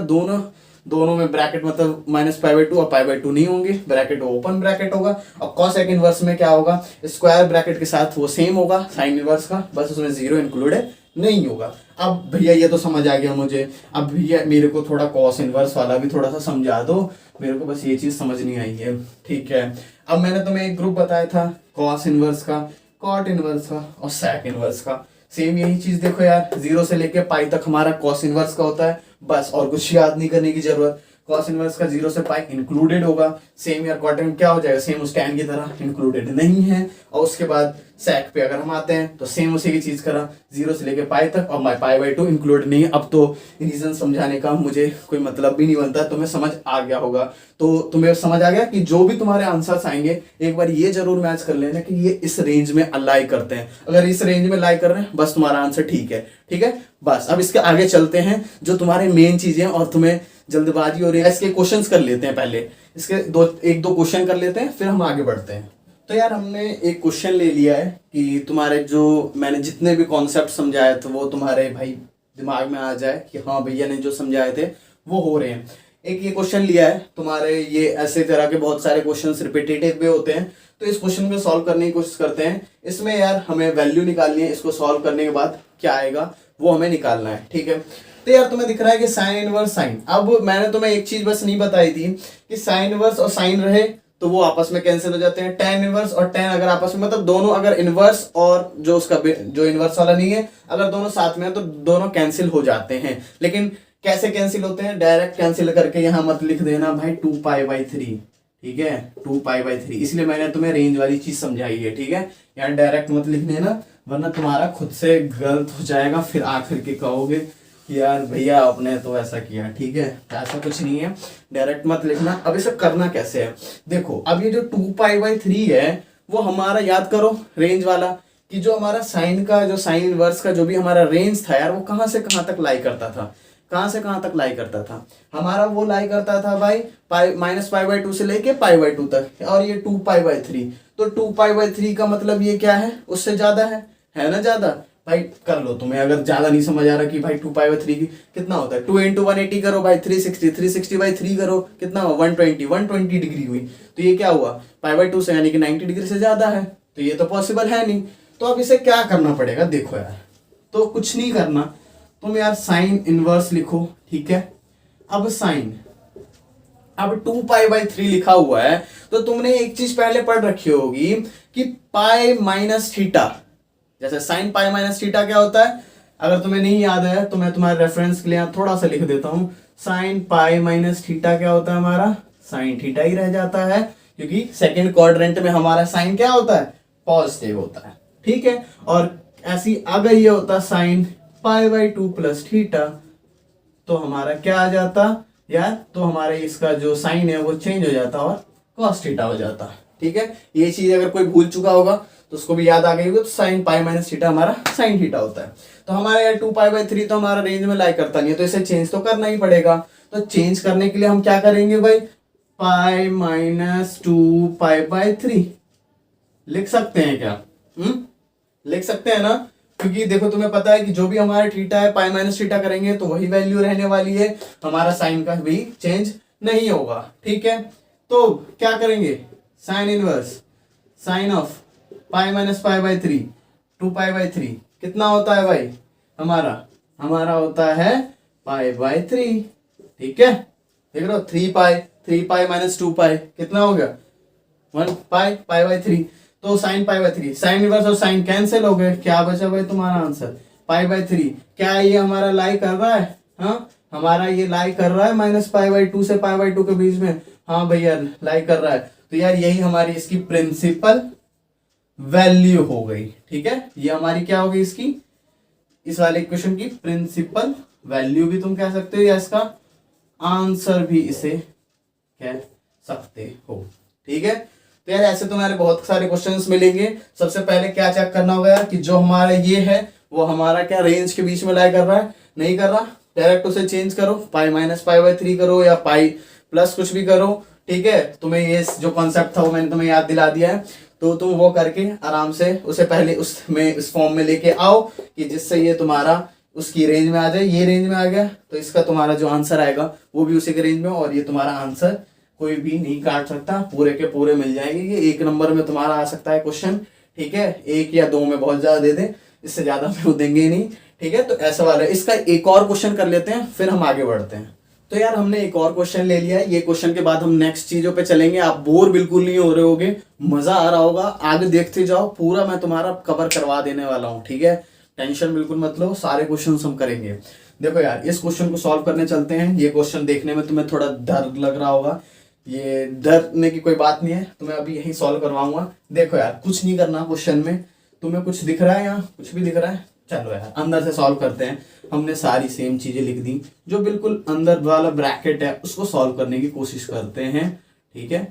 दोनों में ब्रैकेट मतलब माइनस पाई बाई 2 और पाई बाई 2 नहीं होंगे, ब्रैकेट ओपन ब्रैकेट होगा। और cosec इनवर्स में क्या होगा, स्क्वायर ब्रैकेट के साथ वो सेम होगा साइन इनवर्स का, बस उसमें 0 इंक्लूडेड नहीं होगा। अब भैया ये तो समझ आ गया मुझे, अब भैया मेरे को थोड़ा cos इनवर्स वाला भी थोड़ा सा समझा दो, मेरे को बस ये चीज समझ नहीं आई है। ठीक है, अब मैंने तुम्हें एक ग्रुप बताया था cos इनवर्स का, cot इनवर्स का और sec इनवर्स का, सेम यही चीज देखो यार, 0 से लेके पाई तक हमारा cos इनवर्स का होता है, बस और कुछ याद नहीं करने की जरूरत। cos इनवर्स का 0 से पाई इंक्लूडेड होगा, सेम यार cot में क्या हो जाएगा, सेम उस tan की तरह इंक्लूडेड नहीं है। और उसके बाद sec पे अगर हम आते हैं तो सेम उसी की चीज करा, 0 से लेके पाई तक, और पाई बाई 2 इंक्लूड नहीं है। अब तो रीजन समझाने का मुझे कोई मतलब भी नहीं बनता, तुम्हें समझ आ गया होगा। तो तुम्हें समझ आ गया कि जो भी तुम्हारे आंसर्स आएंगे एक बार ये जरूर मैच कर लेना कि ये इस रेंज में अलाई करते हैं, अगर इस रेंज में लाई कर रहे हैं बस तुम्हारा आंसर ठीक है। ठीक है, बस अब इसके आगे चलते हैं, जो तुम्हारे मेन चीजें और तुम्हें जल्दबाजी हो रही है, इसके क्वेश्चंस कर लेते हैं पहले, इसके एक दो क्वेश्चन कर लेते हैं, फिर हम आगे बढ़ते हैं। तो यार हमने एक क्वेश्चन ले लिया है कि तुम्हारे जो मैंने जितने भी कॉन्सेप्ट समझाए थे वो तुम्हारे भाई दिमाग में आ जाए कि हाँ भैया ने जो समझाए थे वो हो रहे हैं। एक ये क्वेश्चन लिया है तुम्हारे, ये ऐसे तरह के बहुत सारे क्वेश्चंस रिपीटेटिव भी होते हैं, तो इस क्वेश्चन को सॉल्व करने की कोशिश करते हैं। इसमें यार हमें वैल्यू निकालनी है, इसको सॉल्व करने के बाद क्या आएगा वो हमें निकालना है। ठीक है, तो यार तुम्हें दिख रहा है कि साइन इनवर्स साइन, अब मैंने तुम्हें एक चीज बस नहीं बताई थी कि साइन इनवर्स और साइन रहे तो वो आपस में कैंसिल हो जाते हैं, tan इनवर्स और tan अगर आपस में मतलब दोनों अगर इनवर्स और जो उसका जो इनवर्स वाला नहीं है अगर दोनों साथ में है तो दोनों कैंसिल हो जाते हैं। लेकिन कैसे कैंसिल होते हैं, डायरेक्ट कैंसिल करके यहाँ मत लिख देना भाई 2π/3, ठीक है 2π/3, इसलिए मैंने तुम्हें रेंज वाली चीज समझाई है। ठीक है, यहाँ डायरेक्ट मत लिख देना वरना तुम्हारा खुद से गलत हो जाएगा, फिर आखिर के कहोगे यार भैया आपने तो ऐसा किया। ठीक है, ऐसा कुछ नहीं है, डायरेक्ट मत लिखना। अब इसे करना कैसे है, देखो अब ये जो 2π/3 है वो हमारा याद करो रेंज वाला, कि जो हमारा साइन का जो साइन इनवर्स का जो भी हमारा रेंज था यार वो कहाँ से कहाँ तक लाई करता था, कहाँ से कहाँ तक लाई करता था, हमारा वो लाई करता था भाई -π/2 से लेके π/2 तक, और ये 2π/3, तो 2π/3 का मतलब ये क्या है, उससे ज्यादा है ना ज्यादा। भाई कर लो, तुम्हें अगर ज्यादा नहीं समझ आ रहा कि भाई 2π/3 की कितना होता है, 2 × 180 करो भाई 360, 360/3 करो कितना हुआ 120 डिग्री हुई, तो ये क्या हुआ π/2 से यानी कि 90 डिग्री से ज्यादा है, तो ये तो पॉसिबल है नहीं। तो अब इसे क्या करना पड़ेगा, देखो यार तो कुछ नहीं करना, तुम यार साइन इनवर्स लिखो। ठीक है, अब साइन, अब 2π/3 लिखा हुआ है तो तुमने एक चीज पहले पढ़ रखी होगी कि पाई माइनस थीटा, जैसे साइन पाई माइनस थीटा क्या होता है, अगर तुम्हें नहीं याद है तो मैं तुम्हारे रेफरेंस के लिए थोड़ा सा लिख देता हूं, साइन पाई माइनस थीटा क्या होता है, हमारा साइन थीटा ही रह जाता है, क्योंकि सेकंड क्वाड्रेंट में हमारा साइन क्या होता है, पॉजिटिव होता है। ठीक है, और ऐसी अगर ये होता साइन π/2 प्लस थीटा तो हमारा क्या आ जाता, यार तो हमारे इसका जो साइन है वो चेंज हो जाता और cos थीटा हो जाता। ठीक है, ये चीज अगर कोई भूल चुका होगा तो उसको भी याद आ गई होगी। तो साइन पाई माइनस थीटा हमारा साइन थीटा होता है। तो हमारा यार 2 पाई/3 तो हमारा रेंज में लाई करता नहीं है, तो इसे चेंज तो करना ही पड़ेगा। तो चेंज करने के लिए हम क्या करेंगे भाई, पाई माइनस 2 पाई/3 लिख सकते हैं क्या? लिख सकते हैं ना, क्योंकि देखो तुम्हें पता है कि जो भी हमारा थीटा है पाई माइनस थीटा करेंगे तो वही वैल्यू रहने वाली है, हमारा साइन का भी चेंज नहीं होगा। ठीक है, तो क्या करेंगे, sine inverse sine of pi minus पाई/3 2 पाई/3 कितना होता है भाई, हमारा होता है पाई/3। ठीक है, देख रहे हो 3 पाई माइनस 2 पाई कितना हो गया 1 पाई पाई/3। तो साइन पाई/3 साइन इनवर्स और साइन कैंसिल हो गए, क्या बचा भाई तुम्हारा आंसर पाई/3। क्या ये हमारा लाई कर रहा है? हाँ, हमारा ये लाई कर रहा है -पाई/2 से पाई/2 के बीच में। हाँ भैया लाई कर रहा है। तो यार यही हमारी इसकी प्रिंसिपल वैल्यू हो गई। ठीक है, ये हमारी क्या हो गई इसकी, इस वाले इक्वेशन की प्रिंसिपल वैल्यू भी तुम कह सकते हो, या इसका आंसर भी इसे कह सकते हो। ठीक है, तो यार ऐसे तुम्हारे बहुत सारे क्वेश्चंस मिलेंगे। सबसे पहले क्या चेक करना होगा यार कि जो हमारा ये है वो हमारा क्या रेंज के बीच में लाई कर रहा है, नहीं कर रहा, डायरेक्ट उसे चेंज करो, पाई माइनस पाई/3 करो या पाई प्लस कुछ भी करो। ठीक है, तुम्हें ये जो कॉन्सेप्ट था वो मैंने तुम्हें याद दिला दिया है, तो तुम वो करके आराम से उसे पहले उसमें इस फॉर्म में लेके आओ कि जिससे ये तुम्हारा उसकी रेंज में आ जाए। ये रेंज में आ गया तो इसका तुम्हारा जो आंसर आएगा वो भी उसी के रेंज में, और ये तुम्हारा आंसर कोई भी नहीं काट सकता, पूरे के पूरे मिल जाएंगे। ये 1 नंबर में तुम्हारा आ सकता है क्वेश्चन। ठीक है, 1 या 2 में बहुत ज्यादा दे दे, इससे ज्यादा में वो देंगे ही नहीं। ठीक है, तो ऐसा वाला है। इसका एक और क्वेश्चन कर लेते हैं फिर हम आगे बढ़ते हैं। तो यार हमने एक और क्वेश्चन ले लिया है, ये क्वेश्चन के बाद हम नेक्स्ट चीजों पे चलेंगे। आप बोर बिल्कुल नहीं हो रहे होगे, मजा आ रहा होगा, आगे देखते जाओ, पूरा मैं तुम्हारा कवर करवा देने वाला हूँ। ठीक है, टेंशन बिल्कुल मत लो, सारे क्वेश्चन हम करेंगे। देखो यार इस क्वेश्चन को सॉल्व करने चलते हैं। ये क्वेश्चन देखने में तुम्हें थोड़ा डर लग रहा होगा, ये डरने की कोई बात नहीं है, तुम्हें अभी यही सॉल्व करवाऊंगा। देखो यार कुछ नहीं करना क्वेश्चन में, तुम्हें कुछ दिख रहा है यहाँ, कुछ भी दिख रहा है, चलो यार अंदर से सॉल्व करते हैं। हमने सारी सेम चीजें लिख दी, जो बिल्कुल अंदर वाला ब्रैकेट है उसको सॉल्व करने की कोशिश करते हैं। ठीक है,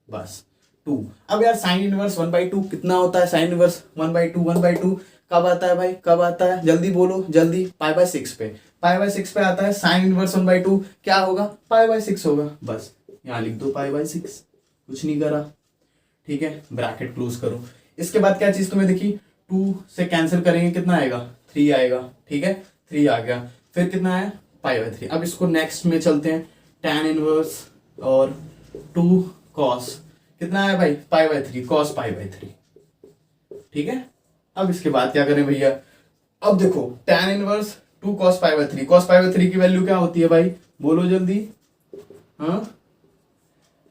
बस 2। अब यार साइन इनवर्स 1/2 कितना होता है, साइन इनवर्स 1/2 कब आता है भाई, कब आता है, जल्दी बोलो जल्दी, पाई/6 पे, पाई/6 पे आता है। साइन इनवर्स 1/2 क्या होगा, पाई/6 होगा, बस यहाँ लिख दो पाई/6, कुछ नहीं करा। ठीक है, ब्रैकेट क्लोज करो। इसके बाद क्या चीज तुम्हें दिखी, 2 से कैंसिल करेंगे कितना आएगा, 3 आएगा। ठीक है, 3 आ गया, फिर कितना है पाई/3। अब इसको नेक्स्ट में चलते हैं, tan इनवर्स और 2 cos कितना है भाई पाई/3, cos पाई/3। ठीक है, अब इसके बाद क्या करें भैया, अब देखो tan इनवर्स 2 cos पाई/3, cos पाई/3 की वैल्यू क्या होती है भाई, बोलो जल्दी। हाँ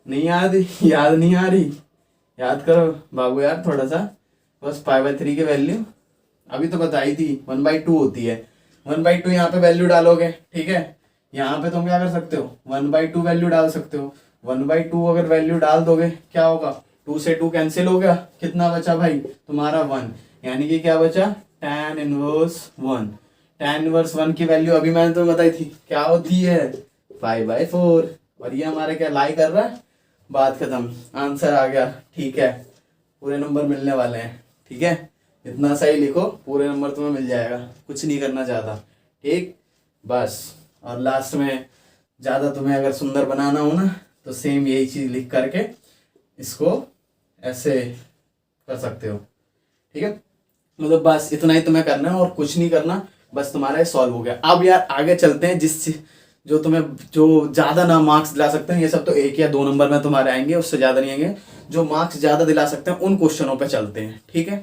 नहीं याद नहीं आ रही, याद करो बाबू यार थोड़ा सा। बस पाई/3 की वैल्यू अभी तो बताई थी 1/2 होती है। 1/2 यहाँ पे वैल्यू डालोगे। ठीक है, यहाँ पे तुम क्या कर सकते हो, 1/2 वैल्यू डाल सकते हो। 1/2 अगर वैल्यू डाल दोगे क्या होगा, 2 से 2 कैंसिल हो गया, कितना बचा भाई तुम्हारा 1, यानी कि क्या बचा tan इनवर्स 1। tan इनवर्स 1 की वैल्यू अभी मैंने तुम्हें बताई थी क्या होती है, पाई/4। और ये हमारे क्या लाई कर रहा है, बात खत्म, आंसर आ गया। ठीक है, पूरे नंबर मिलने वाले हैं। ठीक है, इतना सही लिखो, पूरे नंबर तुम्हें मिल जाएगा, कुछ नहीं करना चाहता। ठीक, बस। और लास्ट में ज़्यादा तुम्हें अगर सुंदर बनाना हो ना तो सेम यही चीज़ लिख करके इसको ऐसे कर सकते हो। ठीक है, मतलब बस इतना ही तुम्हें करना है और कुछ नहीं करना, बस तुम्हारा सॉल्व हो गया। अब यार आगे चलते हैं, जो तुम्हें जो ज़्यादा ना मार्क्स दिला सकते हैं, ये सब तो 1 या 2 नंबर में तुम्हारे आएंगे, उससे ज़्यादा नहीं आएंगे। जो मार्क्स ज़्यादा दिला सकते हैं उन क्वेश्चनों पे चलते हैं। ठीक है,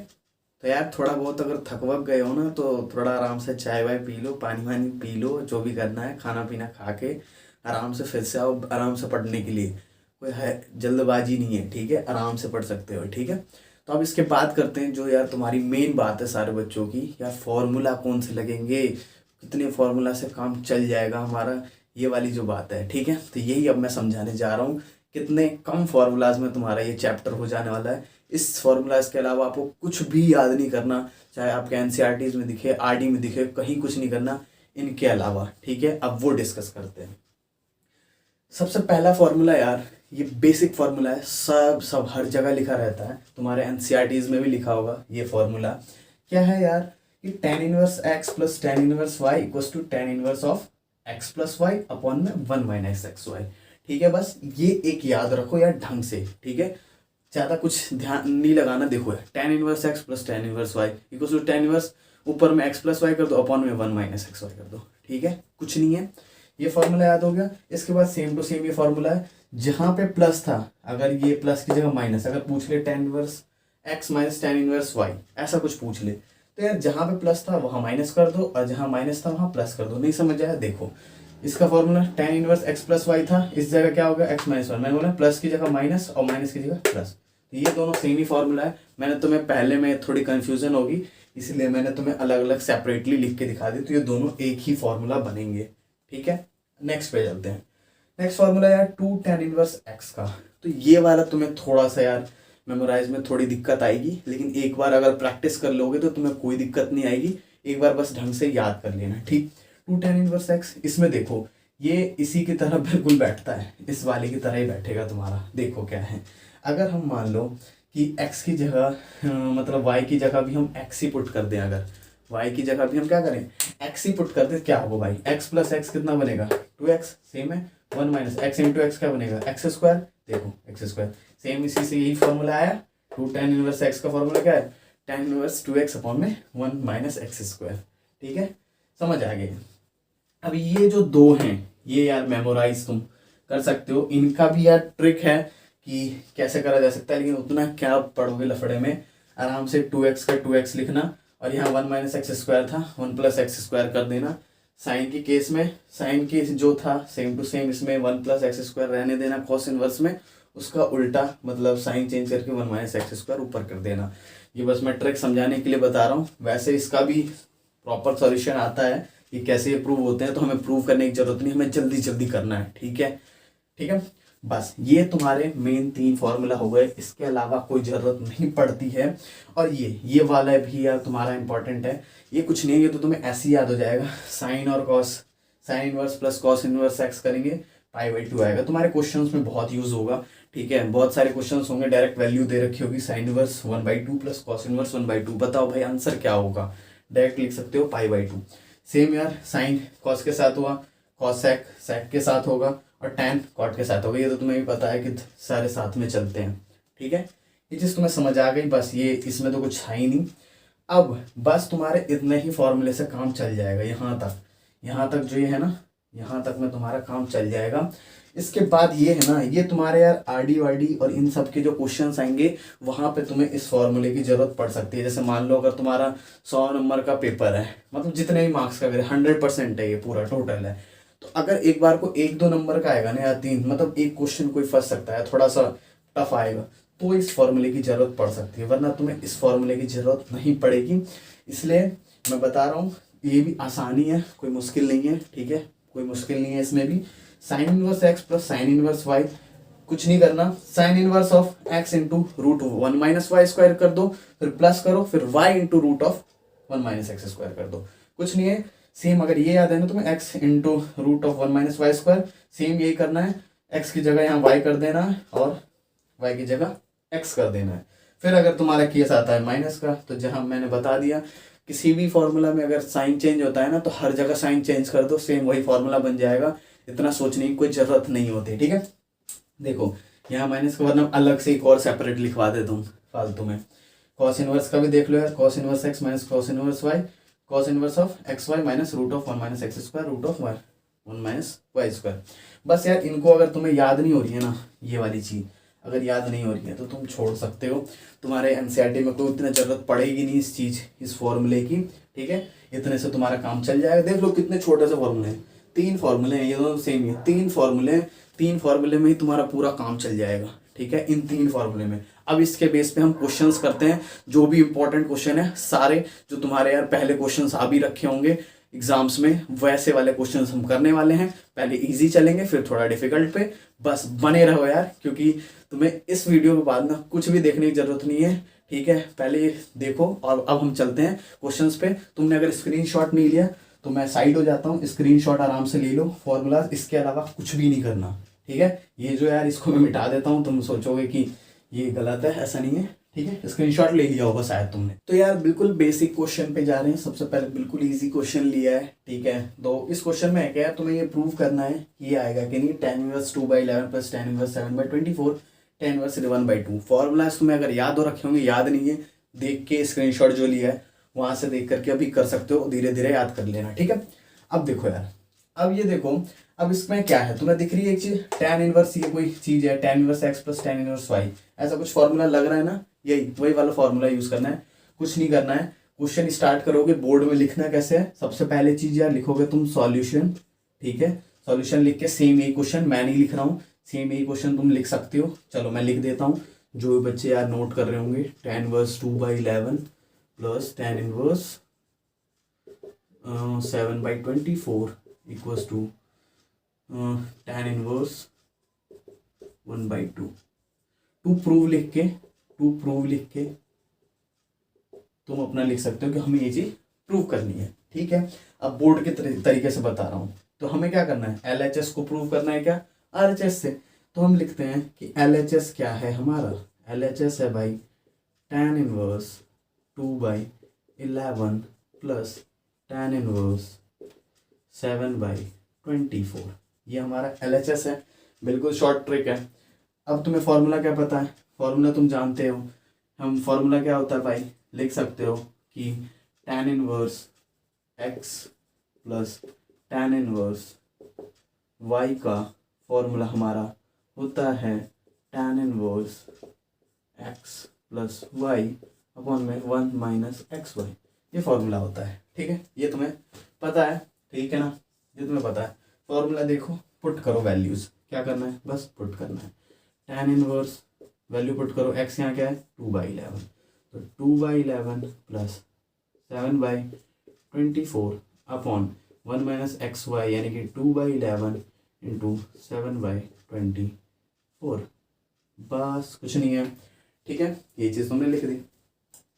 तो यार थोड़ा बहुत अगर थकवक गए हो ना तो थोड़ा आराम से चाय वाय पी लो, पानी वानी पी लो, जो भी करना है खाना पीना खा के आराम से फिर से आओ आराम से पढ़ने के लिए। कोई है जल्दबाजी नहीं है। ठीक है, आराम से पढ़ सकते हो। ठीक है, तो अब इसके बात करते हैं जो यार तुम्हारी मेन बात है सारे बच्चों की, यार फॉर्मूला कौन से लगेंगे, कितने फॉर्मूला से काम चल जाएगा हमारा, ये वाली जो बात है। ठीक है, तो यही अब मैं समझाने जा रहा हूँ, कितने कम फार्मूलाज में तुम्हारा ये चैप्टर हो जाने वाला है। इस फार्मूलाज के अलावा आपको कुछ भी याद नहीं करना, चाहे आपके एनसीईआरटीज में दिखे, आरडी में दिखे, कहीं कुछ नहीं करना इनके अलावा। ठीक है, अब वो डिस्कस करते हैं। सबसे पहला फॉर्मूला यार, ये बेसिक फॉर्मूला है, सब सब हर जगह लिखा रहता है, तुम्हारे एनसीईआरटीज में भी लिखा होगा ये फॉर्मूला। क्या है यार कि tan inverse x plus tan inverse y equals to tan inverse of x plus y upon में 1 माइनस एक्स वाई। ठीक है, बस ये एक याद रखो यार ढंग से। ठीक है, ज़्यादा कुछ ध्यान नहीं लगाना। देखो यार tan inverse x plus tan inverse y equals to tan inverse ऊपर में x प्लस वाई कर दो अपॉन में 1 माइनस एक्स वाई कर दो। ठीक है, कुछ नहीं है, ये फॉर्मूला याद हो गया। इसके बाद सेम टू सेम ये फॉर्मूला है, जहाँ पे प्लस था अगर ये प्लस की जगह माइनस, अगर पूछ ले tan inverse x minus tan inverse y ऐसा कुछ पूछ ले, तो यार जहाँ पे प्लस था वहाँ माइनस कर दो और जहाँ माइनस था वहाँ प्लस कर दो। नहीं समझ आया? देखो इसका formula tan inverse x plus y था, इस जगह क्या होगा x माइनस वन। मैंने बोला प्लस की जगह माइनस और माइनस की जगह प्लस, तो ये दोनों सेम ही फॉर्मूला है। मैंने तुम्हें पहले में थोड़ी कन्फ्यूजन होगी इसलिए मैंने तुम्हें अलग अलग सेपरेटली लिख के दिखा दी, तो ये दोनों एक ही फॉर्मूला बनेंगे। ठीक है, नेक्स्ट पे चलते हैं। नेक्स्ट फॉर्मूला यार 2 tan इनवर्स x का। तो ये वाला तुम्हें थोड़ा सा यार मेमोराइज में थोड़ी दिक्कत आएगी, लेकिन एक बार अगर प्रैक्टिस कर लोगे तो तुम्हें कोई दिक्कत नहीं आएगी। एक बार बस ढंग से याद कर लेना। ठीक, 2 tan इनवर्स x, इसमें देखो ये इसी की तरह बिल्कुल बैठता है, इस वाले की तरह ही बैठेगा तुम्हारा। देखो क्या है, अगर हम मान लो कि x की जगह मतलब y की जगह भी हम x ही पुट कर दें, अगर y की जगह भी हम क्या करें x ही पुट कर दें, क्या होगा भाई x प्लस एक्स कितना बनेगा 2x, सेम है 1 माइनस एक्स इंटू एक्स क्या बनेगा एक्स स्क्वायर। देखो एक्स स्क्वायर सेम, इसी से यही फॉर्मूला आया। 2 tan इनवर्स x का फॉर्मूला क्या है tan इनवर्स 2x अपॉन में 1 माइनस एक्स स्क्वायर। ठीक है, समझ आ गई। अब ये जो दो हैं ये यार मेमोराइज तुम कर सकते हो, इनका भी यार ट्रिक है कि कैसे करा जा सकता है, लेकिन उतना क्या पढ़ोगे लफड़े में। आराम से 2x का 2x लिखना और यहाँ 1 माइनस एक्स स्क्वायर था 1 प्लस एक्स स्क्वायर कर देना। साइन की केस में साइन केस जो था सेम टू सेम इसमें 1 प्लस एक्स स्क्वायर रहने देना। कॉस इनवर्स में उसका उल्टा मतलब साइन चेंज करके 1 माइनस एक्स स्क्वायर ऊपर कर देना। ये बस मैं ट्रिक समझाने के लिए बता रहा हूँ, वैसे इसका भी प्रॉपर सॉल्यूशन आता है कि कैसे ये प्रूव होते हैं, तो हमें प्रूव करने की जरूरत नहीं, हमें जल्दी जल्दी करना है। ठीक है, ठीक है, बस ये तुम्हारे मेन 3 फॉर्मूला हो गए, इसके अलावा कोई ज़रूरत नहीं पड़ती है। और ये वाला भी यार तुम्हारा इंपॉर्टेंट है, ये कुछ नहीं है, ये तो तुम्हें ऐसे ही याद हो जाएगा। साइन और cos, sine inverse plus cos inverse x करेंगे π/2 आएगा, तुम्हारे क्वेश्चंस में बहुत यूज होगा। ठीक है, बहुत सारे क्वेश्चंस होंगे डायरेक्ट वैल्यू दे रखी होगी sine inverse 1/2 plus cos inverse 1/2, बताओ भाई आंसर क्या होगा, डायरेक्ट लिख सकते हो π/2। सेम यार साइन कॉस के साथ हुआ, कॉस सेक सेक के साथ होगा और टैन कॉट के साथ होगा, ये तो तुम्हें भी पता है कि सारे साथ में चलते हैं। ठीक है, ये चीज़ तुम्हें समझ आ गई, बस ये इसमें तो कुछ है ही नहीं। अब बस तुम्हारे इतने ही फॉर्मूले से काम चल जाएगा, यहाँ तक जो ये है ना, यहाँ तक में तुम्हारा काम चल जाएगा। इसके बाद ये है ना, ये तुम्हारे यार आरडी वारडी और इन सब के जो क्वेश्चंस आएंगे वहाँ पे तुम्हें इस फॉर्मूले की जरूरत पड़ सकती है। जैसे मान लो अगर तुम्हारा 100 नंबर का पेपर है, मतलब जितने भी मार्क्स का 100% है, ये पूरा टोटल है, तो अगर एक बार को 1-2 नंबर का आएगा ना या 3, मतलब एक क्वेश्चन कोई फंस सकता है, थोड़ा सा टफ आएगा, तो इस फॉर्मूले की जरूरत पड़ सकती है, वरना तुम्हें इस फॉर्मूले की जरूरत नहीं पड़ेगी। इसलिए मैं बता रहा हूँ ये भी आसानी है, कोई मुश्किल नहीं है। ठीक है, कोई मुश्किल नहीं है इसमें भी। Sine inverse x plus sine inverse y, कुछ नहीं करना, sine inverse of x into root 1 minus y square कर दो, फिर प्लस करो, फिर y into root of 1 minus x square कर दो, कुछ नहीं है। सेम अगर ये याद है ना तुम्हें x into root of 1 minus y square, same यही करना है, x की जगह यहाँ y कर देना है और y की जगह x कर देना है। फिर अगर तुम्हारा केस आता है माइनस का, तो जहाँ मैंने बता दिया किसी भी फॉर्मूला में अगर साइन चेंज होता है ना, तो हर जगह साइन चेंज कर दो, सेम वही फॉर्मूला बन जाएगा, इतना सोचने की कोई जरूरत नहीं होती। ठीक है, देखो यहाँ माइनस का, वरना अलग से एक और सेपरेट लिखवा दे तुम फालतू में। कॉस इनवर्स का भी देख लो यार, cos inverse x minus cos inverse y, cos inverse of x y minus root of 1 minus x square root of 1 minus y square. बस यार इनको अगर तुम्हें याद नहीं हो रही है ना, ये वाली चीज़ अगर याद नहीं हो रही है तो तुम छोड़ सकते हो, तुम्हारे एनसीईआरटी में कोई इतना जरूरत पड़ेगी नहीं इस फॉर्मूले की। ठीक है, इतने से तुम्हारा काम चल जाएगा। देख लो कितने छोटे से फॉर्मूले हैं, 3 फॉर्मूले हैं, ये दोनों सेम है, 3 फॉर्मूले में ही तुम्हारा पूरा काम चल जाएगा। ठीक है, इन 3 फॉर्मूले में। अब इसके बेस पे हम क्वेश्चंस करते हैं, जो भी इंपॉर्टेंट क्वेश्चन है सारे, जो तुम्हारे यार पहले क्वेश्चंस आ भी रखे होंगे एग्जाम्स में, वैसे वाले क्वेश्चंस हम करने वाले हैं। पहले इजी चलेंगे फिर थोड़ा डिफिकल्ट पे, बस बने रहो यार, क्योंकि तुम्हें इस वीडियो के बाद ना कुछ भी देखने की जरूरत नहीं है। ठीक है, पहले ये देखो और अब हम चलते हैं क्वेश्चंस पे। तुमने अगर स्क्रीनशॉट नहीं लिया तो मैं साइड हो जाता हूँ, स्क्रीनशॉट आराम से ले लो फॉर्मूला, इसके अलावा कुछ भी नहीं करना। ठीक है। ये जो यार इसको मैं मिटा देता हूँ, तुम सोचोगे कि ये गलत है, ऐसा नहीं है, ठीक है। स्क्रीनशॉट ले लिया होगा शायद तुमने। तो यार बिल्कुल बेसिक क्वेश्चन पे जा रहे हैं। सबसे पहले बिल्कुल इजी क्वेश्चन लिया है, ठीक है। तो इस क्वेश्चन में है क्या है, तुम्हें ये प्रूव करना है कि ये आएगा कि नहीं। tan inverse 2/11 plus tan inverse 7/24 tan inverse 1/2। Formulas तुम्हें अगर याद हो रखे होंगे, याद नहीं है, देख के स्क्रीनशॉट जो लिया है वहां से देख करके अभी कर सकते हो, धीरे धीरे याद कर लेना, ठीक है। अब देखो यार, अब ये देखो, अब इसमें क्या है तुम्हें दिख रही है एक चीज, tan इनवर्स, ये कोई चीज है, tan inverse x plus tan inverse y, ऐसा कुछ फॉर्मूला लग रहा है ना, यही वही वाला फॉर्मूला यूज करना है, कुछ नहीं करना है। क्वेश्चन स्टार्ट करोगे, बोर्ड में लिखना कैसे है, सबसे पहले चीज यार लिखोगे तुम सॉल्यूशन, ठीक है। सॉल्यूशन लिख के सेम यही क्वेश्चन, मैं नहीं लिख रहा हूँ, सेम यही क्वेश्चन तुम लिख सकते हो। चलो मैं लिख देता हूँ, जो भी बच्चे यार नोट कर रहे होंगे, tan inverse 2/11 plus tan inverse 7/24 equals to tan inverse 1/2। To prove लिख के तुम अपना लिख सकते हो कि हमें ये चीज प्रूव करनी है, ठीक है। अब बोर्ड के तरीके से बता रहा हूँ। तो हमें क्या करना है, LHS को प्रूव करना है क्या, RHS से। तो हम लिखते हैं कि LHS क्या है हमारा, LHS है भाई tan inverse 2/11 plus tan inverse 7/24। ये हमारा LHS है, बिल्कुल शॉर्ट ट्रिक है। अब तुम्हें फॉर्मूला क्या पता है, फॉर्मूला तुम जानते हो। हम फॉर्मूला क्या होता है भाई, लिख सकते हो कि tan inverse x plus tan inverse y का फॉर्मूला हमारा होता है tan inverse x plus y upon में 1 माइनस XY। ये फॉर्मूला होता है, ठीक है। ये तुम्हें पता है, ठीक है ना, ये तुम्हें पता है। फॉर्मूला देखो, पुट करो वैल्यूज, क्या करना है, बस पुट करना है। tan इनवर्स वैल्यू पुट करो, x यहाँ क्या है 2/11, तो 2/11 प्लस 7/24 अपॉन 1 माइनस XY यानी कि 2/11 इंटू 7/24। बस कुछ नहीं है, ठीक है। ये चीज़ तुमने लिख दी।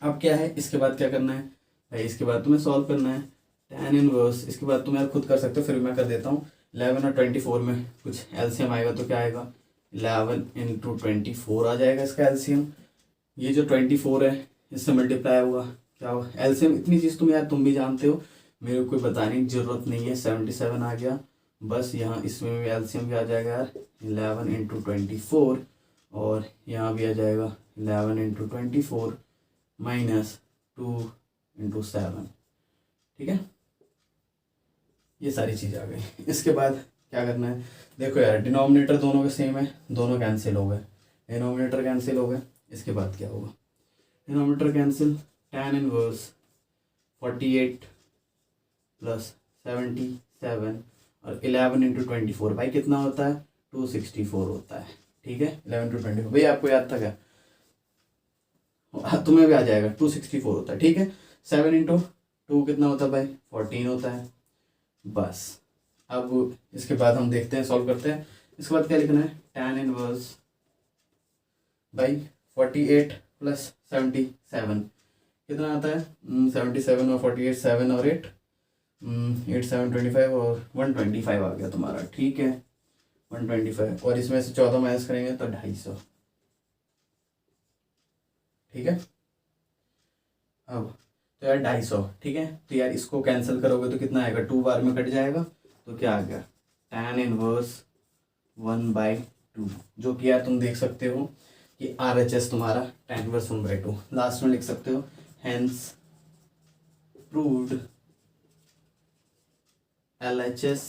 अब क्या है, इसके बाद क्या करना है भाई, इसके बाद तुम्हें सॉल्व करना है tan इनवर्स। इसके बाद तुम यार खुद कर सकते हो, फिर मैं कर देता हूँ। 11 और 24 में कुछ LCM आएगा तो क्या आएगा, 11 इंटू 24 आ जाएगा इसका LCM। ये जो 24 है इससे मल्टीप्लाई हुआ, क्या होगा LCM। इतनी चीज़ तुम यार तुम भी जानते हो, मेरे को कोई बताने की जरूरत नहीं है। 77 आ गया, बस यहाँ इसमें भी LCM भी आ जाएगा यार, 11 इंटू 24, और यहाँ भी आ जाएगा 11 इंटू 24 माइनस 2 इंटू 7, ठीक है। ये सारी चीज़ आ गई। इसके बाद क्या करना है, देखो यार डिनोमिनेटर दोनों के सेम है, दोनों कैंसिल हो गए, डिनोमिनेटर कैंसिल हो गए। इसके बाद क्या होगा, denominator cancel, tan inverse 48 plus 77 और 11 इंटू 24 भाई कितना होता है, 264 होता है, ठीक है। 11 इंटू 24 भाई आपको याद था क्या, तुम्हें भी आ जाएगा, 264 होता है, ठीक है। 7 इंटू 2 कितना होता है भाई, 14 होता है। बस अब इसके बाद हम देखते हैं, सॉल्व करते हैं। इसके बाद क्या लिखना है, tan इनवर्स भाई 48 प्लस 77 कितना आता है, 77 और 48, 7 और 8, 8 7 25 और 125 आ गया तुम्हारा, ठीक है। 125 और इसमें से 14 माइनस करेंगे तो 250, ठीक है। अब तो यार 250, ठीक है। तो यार इसको कैंसिल करोगे तो कितना आएगा, 2 बार में कट जाएगा, तो क्या आ गया tan इनवर्स 1/2, जो कि यार तुम देख सकते हो कि RHS तुम्हारा tan इनवर्स 1/2। लास्ट में लिख सकते हो hence proved LHS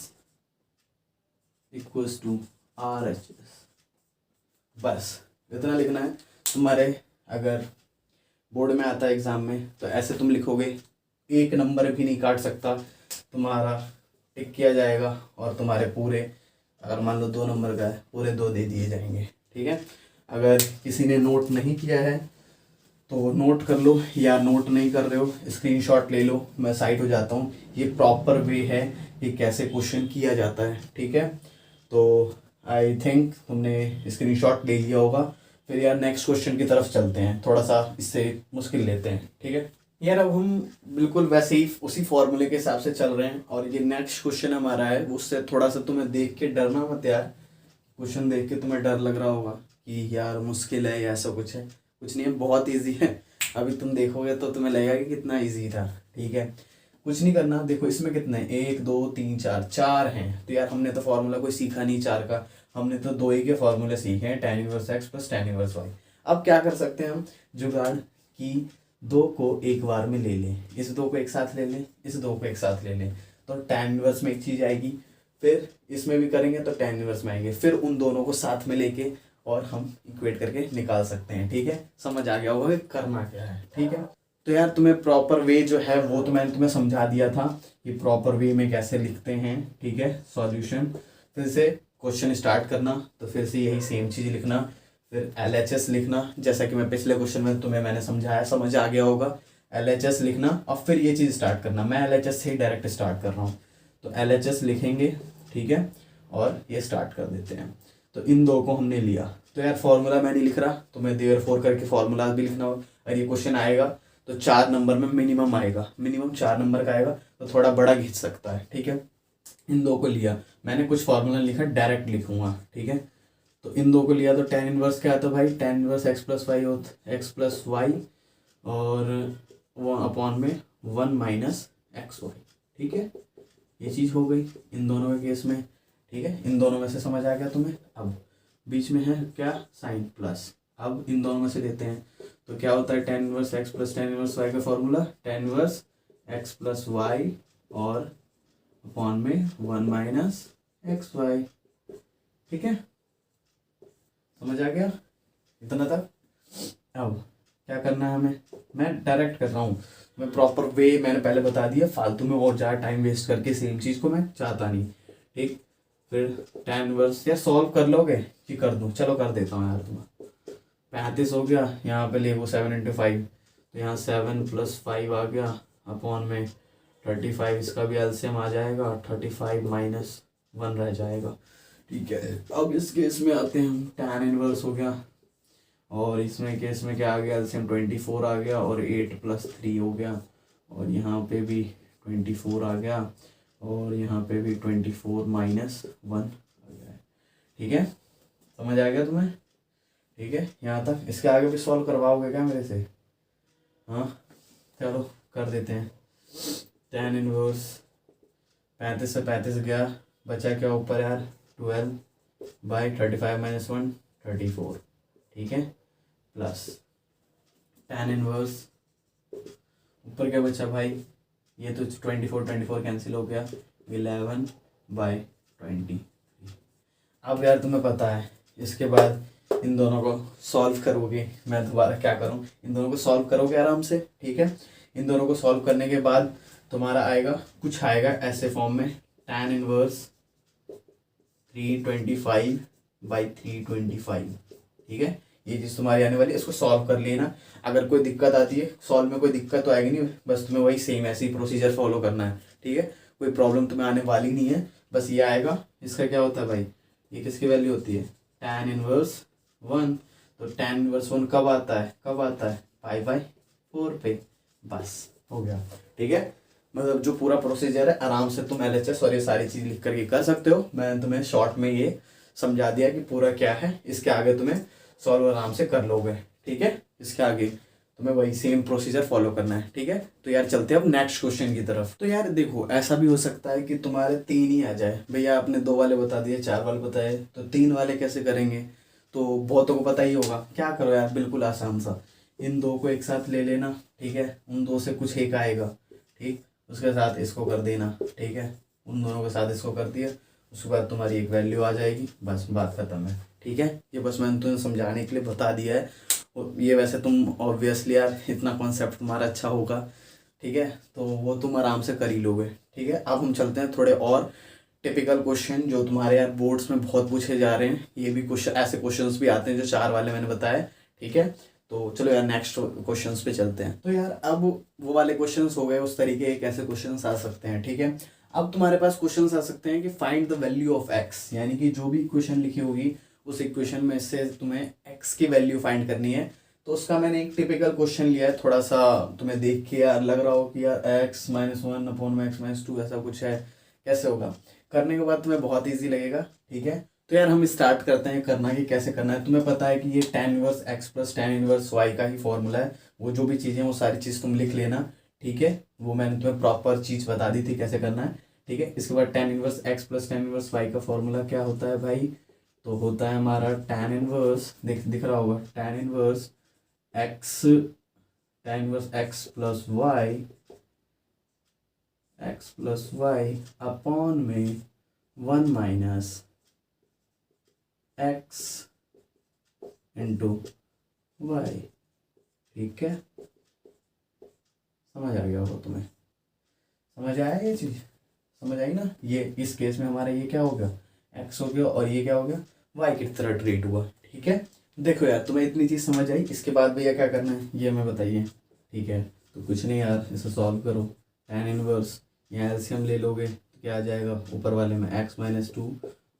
equals to RHS। बस इतना लिखना है। तुम्हारे अगर बोर्ड में आता है एग्जाम में तो ऐसे तुम लिखोगे, एक नंबर भी नहीं काट सकता, तुम्हारा टिक किया जाएगा और तुम्हारे पूरे, अगर मान लो 2 नंबर का है, पूरे 2 दे दिए जाएंगे, ठीक है। अगर किसी ने नोट नहीं किया है तो नोट कर लो, या नोट नहीं कर रहे हो स्क्रीनशॉट ले लो, मैं साइड हो जाता हूँ। ये प्रॉपर वे है कि कैसे क्वेश्चन किया जाता है, ठीक है। तो आई थिंक तुमने स्क्रीनशॉट ले लिया होगा। फिर यार नेक्स्ट क्वेश्चन की तरफ चलते हैं, थोड़ा सा इससे मुश्किल लेते हैं, ठीक है। यार अब हम बिल्कुल वैसे ही उसी फॉर्मूले के हिसाब से चल रहे हैं, और ये नेक्स्ट क्वेश्चन हमारा है, उससे थोड़ा सा तुम्हें देख के डरना मत यार, क्वेश्चन देख के तुम्हें डर लग रहा होगा कि यार मुश्किल है या ऐसा कुछ है, कुछ नहीं है, बहुत इजी है। अभी तुम देखोगे तो तुम्हें लगेगा कि कितना इजी था। ठीक है, कुछ नहीं करना। देखो इसमें कितने हैं, 1 2 3 4, 4 हैं। तो यार हमने तो फार्मूला कोई सीखा नहीं 4 का, हमने तो 2 ही के फार्मूले सीखे हैं, tan inverse x plus tan inverse y। अब क्या कर सकते हैं हम जुगाड़, कि 2 को एक बार में ले लें, इस 2 को एक साथ ले लें, इस 2 को एक साथ ले लें, तो tan इनवर्स में एक चीज़ आएगी। फिर इसमें भी करेंगे तो tan इनवर्स में आएंगे, फिर उन दोनों को साथ में लेके और हम इक्वेट करके निकाल सकते हैं। ठीक है, समझ आ गया होगा कि करना क्या है। ठीक है, तो यार तुम्हें प्रॉपर वे जो है वो तो मैंने तुम्हें समझा दिया था कि प्रॉपर वे में कैसे लिखते हैं। ठीक है, सॉल्यूशन फिर से क्वेश्चन स्टार्ट करना, तो फिर से यही सेम चीज़ लिखना, फिर LHS लिखना, जैसा कि मैं पिछले क्वेश्चन में तुम्हें मैंने समझाया, समझ आ गया होगा। LHS लिखना और फिर ये चीज़ स्टार्ट करना। मैं LHS से ही डायरेक्ट स्टार्ट कर रहा हूँ, तो LHS लिखेंगे। ठीक है, और ये स्टार्ट कर देते हैं। तो इन 2 को हमने लिया, तो यार फॉर्मूला मैं नहीं लिख रहा, तो मैं देयरफॉर करके फॉर्मूला भी लिखना होगा। अगर ये क्वेश्चन आएगा तो 4 नंबर में मिनिमम आएगा, मिनिमम 4 नंबर का आएगा, तो थोड़ा बड़ा खींच सकता है। ठीक है, इन 2 को लिया मैंने, कुछ फॉर्मूला लिखा, डायरेक्ट लिखूंगा। ठीक है, तो इन 2 को लिया, तो tan इनवर्स क्या आता है भाई, tan inverse x plus y x plus y और वो अपॉन में 1 माइनस एक्स वाई। ठीक है, ये चीज़ हो गई इन दोनों के केस में। ठीक है, इन दोनों में से समझ आ गया तुम्हें। अब बीच में है क्या, साइन प्लस, अब इन दोनों में से लेते हैं, तो क्या होता है tan inverse x plus tan inverse y का formula, tan inverse x plus y और अपॉन में 1 माइनस एक्स वाई। ठीक है, समझ आ गया इतना तक। अब क्या करना है हमें, मैं डायरेक्ट कर रहा हूँ, मैं प्रॉपर वे मैंने पहले बता दिया, फालतू में और ज़्यादा टाइम वेस्ट करके सेम चीज़ को मैं चाहता नहीं। ठीक, फिर tan इनवर्स, यार सॉल्व कर लोगे कि कर दूँ, चलो कर देता हूँ यार तुम्हें। 35 हो गया, यहाँ पे ले वो 7 × 5, तो यहाँ 7 + 5 आ गया, अपॉन में 35, इसका भी एलसीएम आ जाएगा, 35 माइनस 1 रह जाएगा। ठीक है, अब इस केस में आते हैं हम, tan इनवर्स हो गया, और इसमें केस में क्या आ गया, एलसीएम 24 आ गया, और 8 + 3 हो गया, और यहाँ पे भी 24 आ गया, और यहाँ पे भी 24 माइनस 1 आ गया। ठीक है, समझ आ गया तुम्हें। ठीक है, यहाँ तक। इसके आगे भी सॉल्व करवाओगे क्या मेरे से, हाँ चलो कर देते हैं। tan इनवर्स 35 से 35 गया, बचा क्या ऊपर यार, 12/35 माइनस 1 34। ठीक है, प्लस tan इनवर्स ऊपर क्या बचा भाई, ये तो 24 कैंसिल हो गया, 11/20। अब यार तुम्हें पता है, इसके बाद इन दोनों को सॉल्व करोगे, मैं दोबारा क्या करूं, इन दोनों को सॉल्व करोगे आराम से। ठीक है, इन दोनों को सॉल्व करने के बाद तुम्हारा आएगा, कुछ आएगा ऐसे फॉर्म में, tan इनवर्स 325/325। ठीक है, ये चीज़ तुम्हारी आने वाली है, इसको सॉल्व कर लेना। अगर कोई दिक्कत आती है, सॉल्व में कोई दिक्कत तो आएगी नहीं, बस तुम्हें वही सेम ऐसे ही प्रोसीजर फॉलो करना है। ठीक है, कोई प्रॉब्लम तुम्हें आने वाली नहीं है, बस ये आएगा। इसका क्या होता है भाई, ये किसकी वैल्यू होती है, tan इनवर्स 1, तो tan इनवर्स 1 कब आता है, π/4 पे, बस हो गया। ठीक है, मतलब जो पूरा प्रोसीजर है आराम से तुम LHS और ये सारी चीज़ लिख करके कर सकते हो। मैंने तुम्हें शॉर्ट में ये समझा दिया कि पूरा क्या है, इसके आगे तुम्हें सॉल्व आराम से कर लोगे। ठीक है, इसके आगे तुम्हें वही सेम प्रोसीजर फॉलो करना है। ठीक है, तो यार चलते हैं अब नेक्स्ट क्वेश्चन की तरफ। तो यार देखो, ऐसा भी हो सकता है कि तुम्हारे 3 ही आ जाए, भैया आपने 2 वाले बता दिए, 4 वाले बताए, तो 3 वाले कैसे करेंगे, तो बहुतों को पता ही होगा। क्या करो यार, बिल्कुल आसान सा, इन 2 को एक साथ ले लेना। ठीक है, उन 2 से कुछ एक आएगा, ठीक, उसके साथ इसको कर देना। ठीक है, उन दोनों के साथ इसको कर दिया, उसके बाद तुम्हारी एक वैल्यू आ जाएगी, बस बात खत्म है। ठीक है, ये बस मैंने तुम्हें समझाने के लिए बता दिया है, और ये वैसे तुम ऑब्वियसली यार इतना कॉन्सेप्ट तुम्हारा अच्छा होगा। ठीक है, तो वो तुम आराम से कर ही लोगे। ठीक है, अब हम चलते हैं थोड़े और टिपिकल क्वेश्चन जो तुम्हारे यार बोर्ड्स में बहुत पूछे जा रहे हैं। ये भी क्वेश्चन, ऐसे क्वेश्चंस भी आते हैं जो 4 वाले मैंने बताए। ठीक है, तो चलो यार नेक्स्ट क्वेश्चंस पे चलते हैं। तो यार अब वो वाले क्वेश्चंस हो गए, उस तरीके के कैसे क्वेश्चंस आ सकते हैं। ठीक है, अब तुम्हारे पास क्वेश्चंस आ सकते हैं कि find the value of x, यानी कि जो भी इक्वेशन लिखी होगी उस इक्वेशन में से तुम्हें x की वैल्यू फाइंड करनी है। तो उसका मैंने एक टिपिकल क्वेश्चन लिया है, थोड़ा सा तुम्हें देख के यार लग रहा हो कि यार x - 1 अपॉन x - 2 ऐसा कुछ है, कैसे होगा। करने के बाद तुम्हें बहुत ईजी लगेगा। ठीक है, तो यार हम स्टार्ट करते हैं करना कि कैसे करना है। तुम्हें पता है कि ये tan inverse x plus tan inverse y का ही फॉर्मूला है। वो जो भी चीज़ें वो सारी चीज़ तुम लिख लेना, ठीक है। वो मैंने तुम्हें प्रॉपर चीज़ बता दी थी कैसे करना है, ठीक है। इसके बाद tan inverse x plus tan inverse y का फॉर्मूला क्या होता है भाई? तो होता है हमारा tan इनवर्स, दिख रहा होगा, tan inverse x plus y upon में 1 माइनस x इंटू वाई, ठीक है। समझ आ गया होगा तुम्हें? समझ आया ये चीज़? समझ आई ना? ये इस केस में हमारा ये क्या हो गया, x हो गया, और ये क्या हो गया, y की तरह ट्रीट हुआ, ठीक है। देखो यार तुम्हें इतनी चीज़ समझ आई। इसके बाद भैया क्या करना है ये हमें बताइए, ठीक है। तो कुछ नहीं यार, इसे सॉल्व करो। tan इनवर्स, यहाँ एलसीएम ले लोगे तो क्या आ जाएगा, ऊपर वाले में x माइनस 2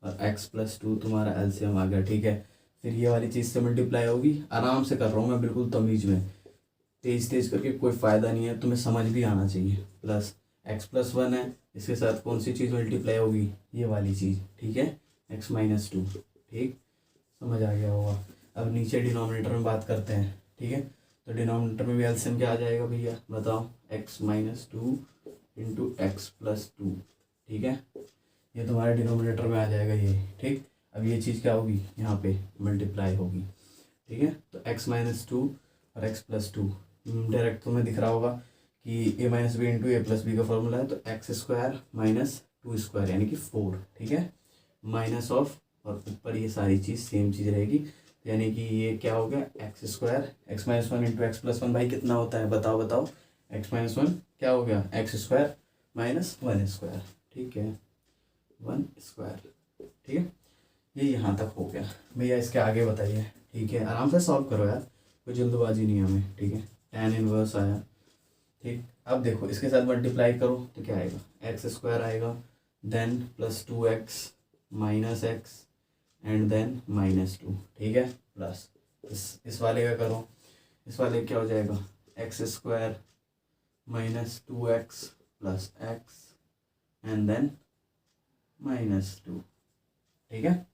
और x प्लस 2 तुम्हारा एलसीएम आ गया, ठीक है। फिर ये वाली चीज़ से मल्टीप्लाई होगी। आराम से कर रहा हूँ मैं, बिल्कुल तमीज में, तेज तेज करके कोई फ़ायदा नहीं है, तुम्हें समझ भी आना चाहिए। प्लस x प्लस 1 है, इसके साथ कौन सी चीज़ मल्टीप्लाई होगी, ये वाली चीज़, ठीक है, x माइनस 2, ठीक। समझ आ गया होगा। अब नीचे डिनोमिनेटर में बात करते हैं, ठीक है। तो डिनोमिनेटर में भी एलसीएम क्या आ जाएगा भैया, बताओ, x minus 2 into x plus 2, ठीक है। ये तुम्हारे डिनोमिनेटर में आ जाएगा ये, ठीक। अब ये चीज़ क्या होगी, यहाँ पे मल्टीप्लाई होगी, ठीक है। तो x माइनस 2 और x प्लस 2 डायरेक्ट तुम्हें दिख रहा होगा कि a minus b into a plus b का फॉर्मूला है। तो एक्स स्क्वायर माइनस 2 स्क्वायर यानी कि 4, ठीक है, माइनस ऑफ, और ऊपर ये सारी चीज़ सेम चीज़ रहेगी, यानी कि ये क्या हो गया, x square, x minus 1 into x plus 1 भाई कितना होता है, बताओ बताओ। एक्स माइनस 1 क्या हो गया, एक्स स्क्वायर माइनस 1 स्क्वायर, ठीक है, 1 स्क्वायर, ठीक है। ये यहाँ तक हो गया भैया। इसके आगे बताइए, ठीक है। आराम से सॉल्व करो यार, कोई जल्दबाजी नहीं है हमें, ठीक है। tan इनवर्स आया, ठीक। अब देखो इसके साथ मल्टीप्लाई करो तो क्या आएगा, एक्स स्क्वायर आएगा, then plus 2x minus x and then minus 2, ठीक है। प्लस इस वाले का करो, इस वाले क्या हो जाएगा, x square minus 2x plus x and then minus 2, ठीक है।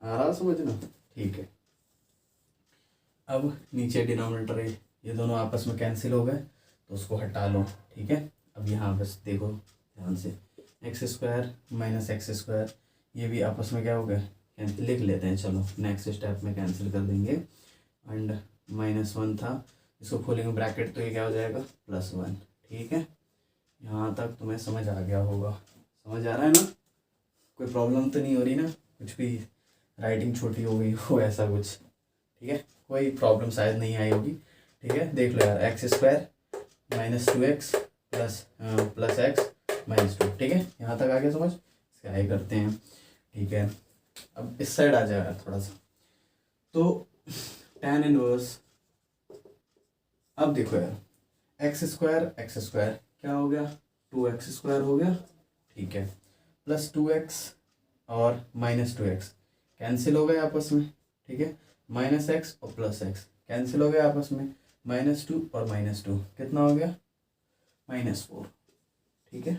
आ रहा समझना, ठीक है। अब नीचे डिनोमिनेटर है, ये दोनों आपस में कैंसिल हो गए तो उसको हटा लो, ठीक है। अब यहाँ बस देखो ध्यान से, x square minus x square, ये भी आपस में क्या हो गया, कैंसिल, लिख लेते हैं, चलो नेक्स्ट स्टेप में कैंसिल कर देंगे। एंड -1 था, इसको खोलेंगे ब्रैकेट तो ये क्या हो जाएगा, +1, ठीक है। यहाँ तक तुम्हें समझ आ गया होगा, समझ आ रहा है ना? कोई प्रॉब्लम तो नहीं हो रही ना, कुछ भी राइटिंग छोटी हो गई हो ऐसा कुछ, ठीक है। कोई प्रॉब्लम शायद नहीं आई होगी, ठीक है। देख लो यार, x square minus 2x plus x minus 2, ठीक है। यहाँ तक आ गया समझ? इसके आगे करते हैं, ठीक है। अब इस साइड आ जाएगा थोड़ा सा, तो tan इनवर्स, अब देखो यार, एक्स स्क्वायर क्या हो गया, 2x स्क्वायर हो गया, ठीक है, प्लस 2x और माइनस 2x कैंसिल हो गए आपस में, ठीक है। माइनस एक्स और प्लस एक्स कैंसिल हो गए आपस में, -2 और -2 कितना हो गया, -4, ठीक है।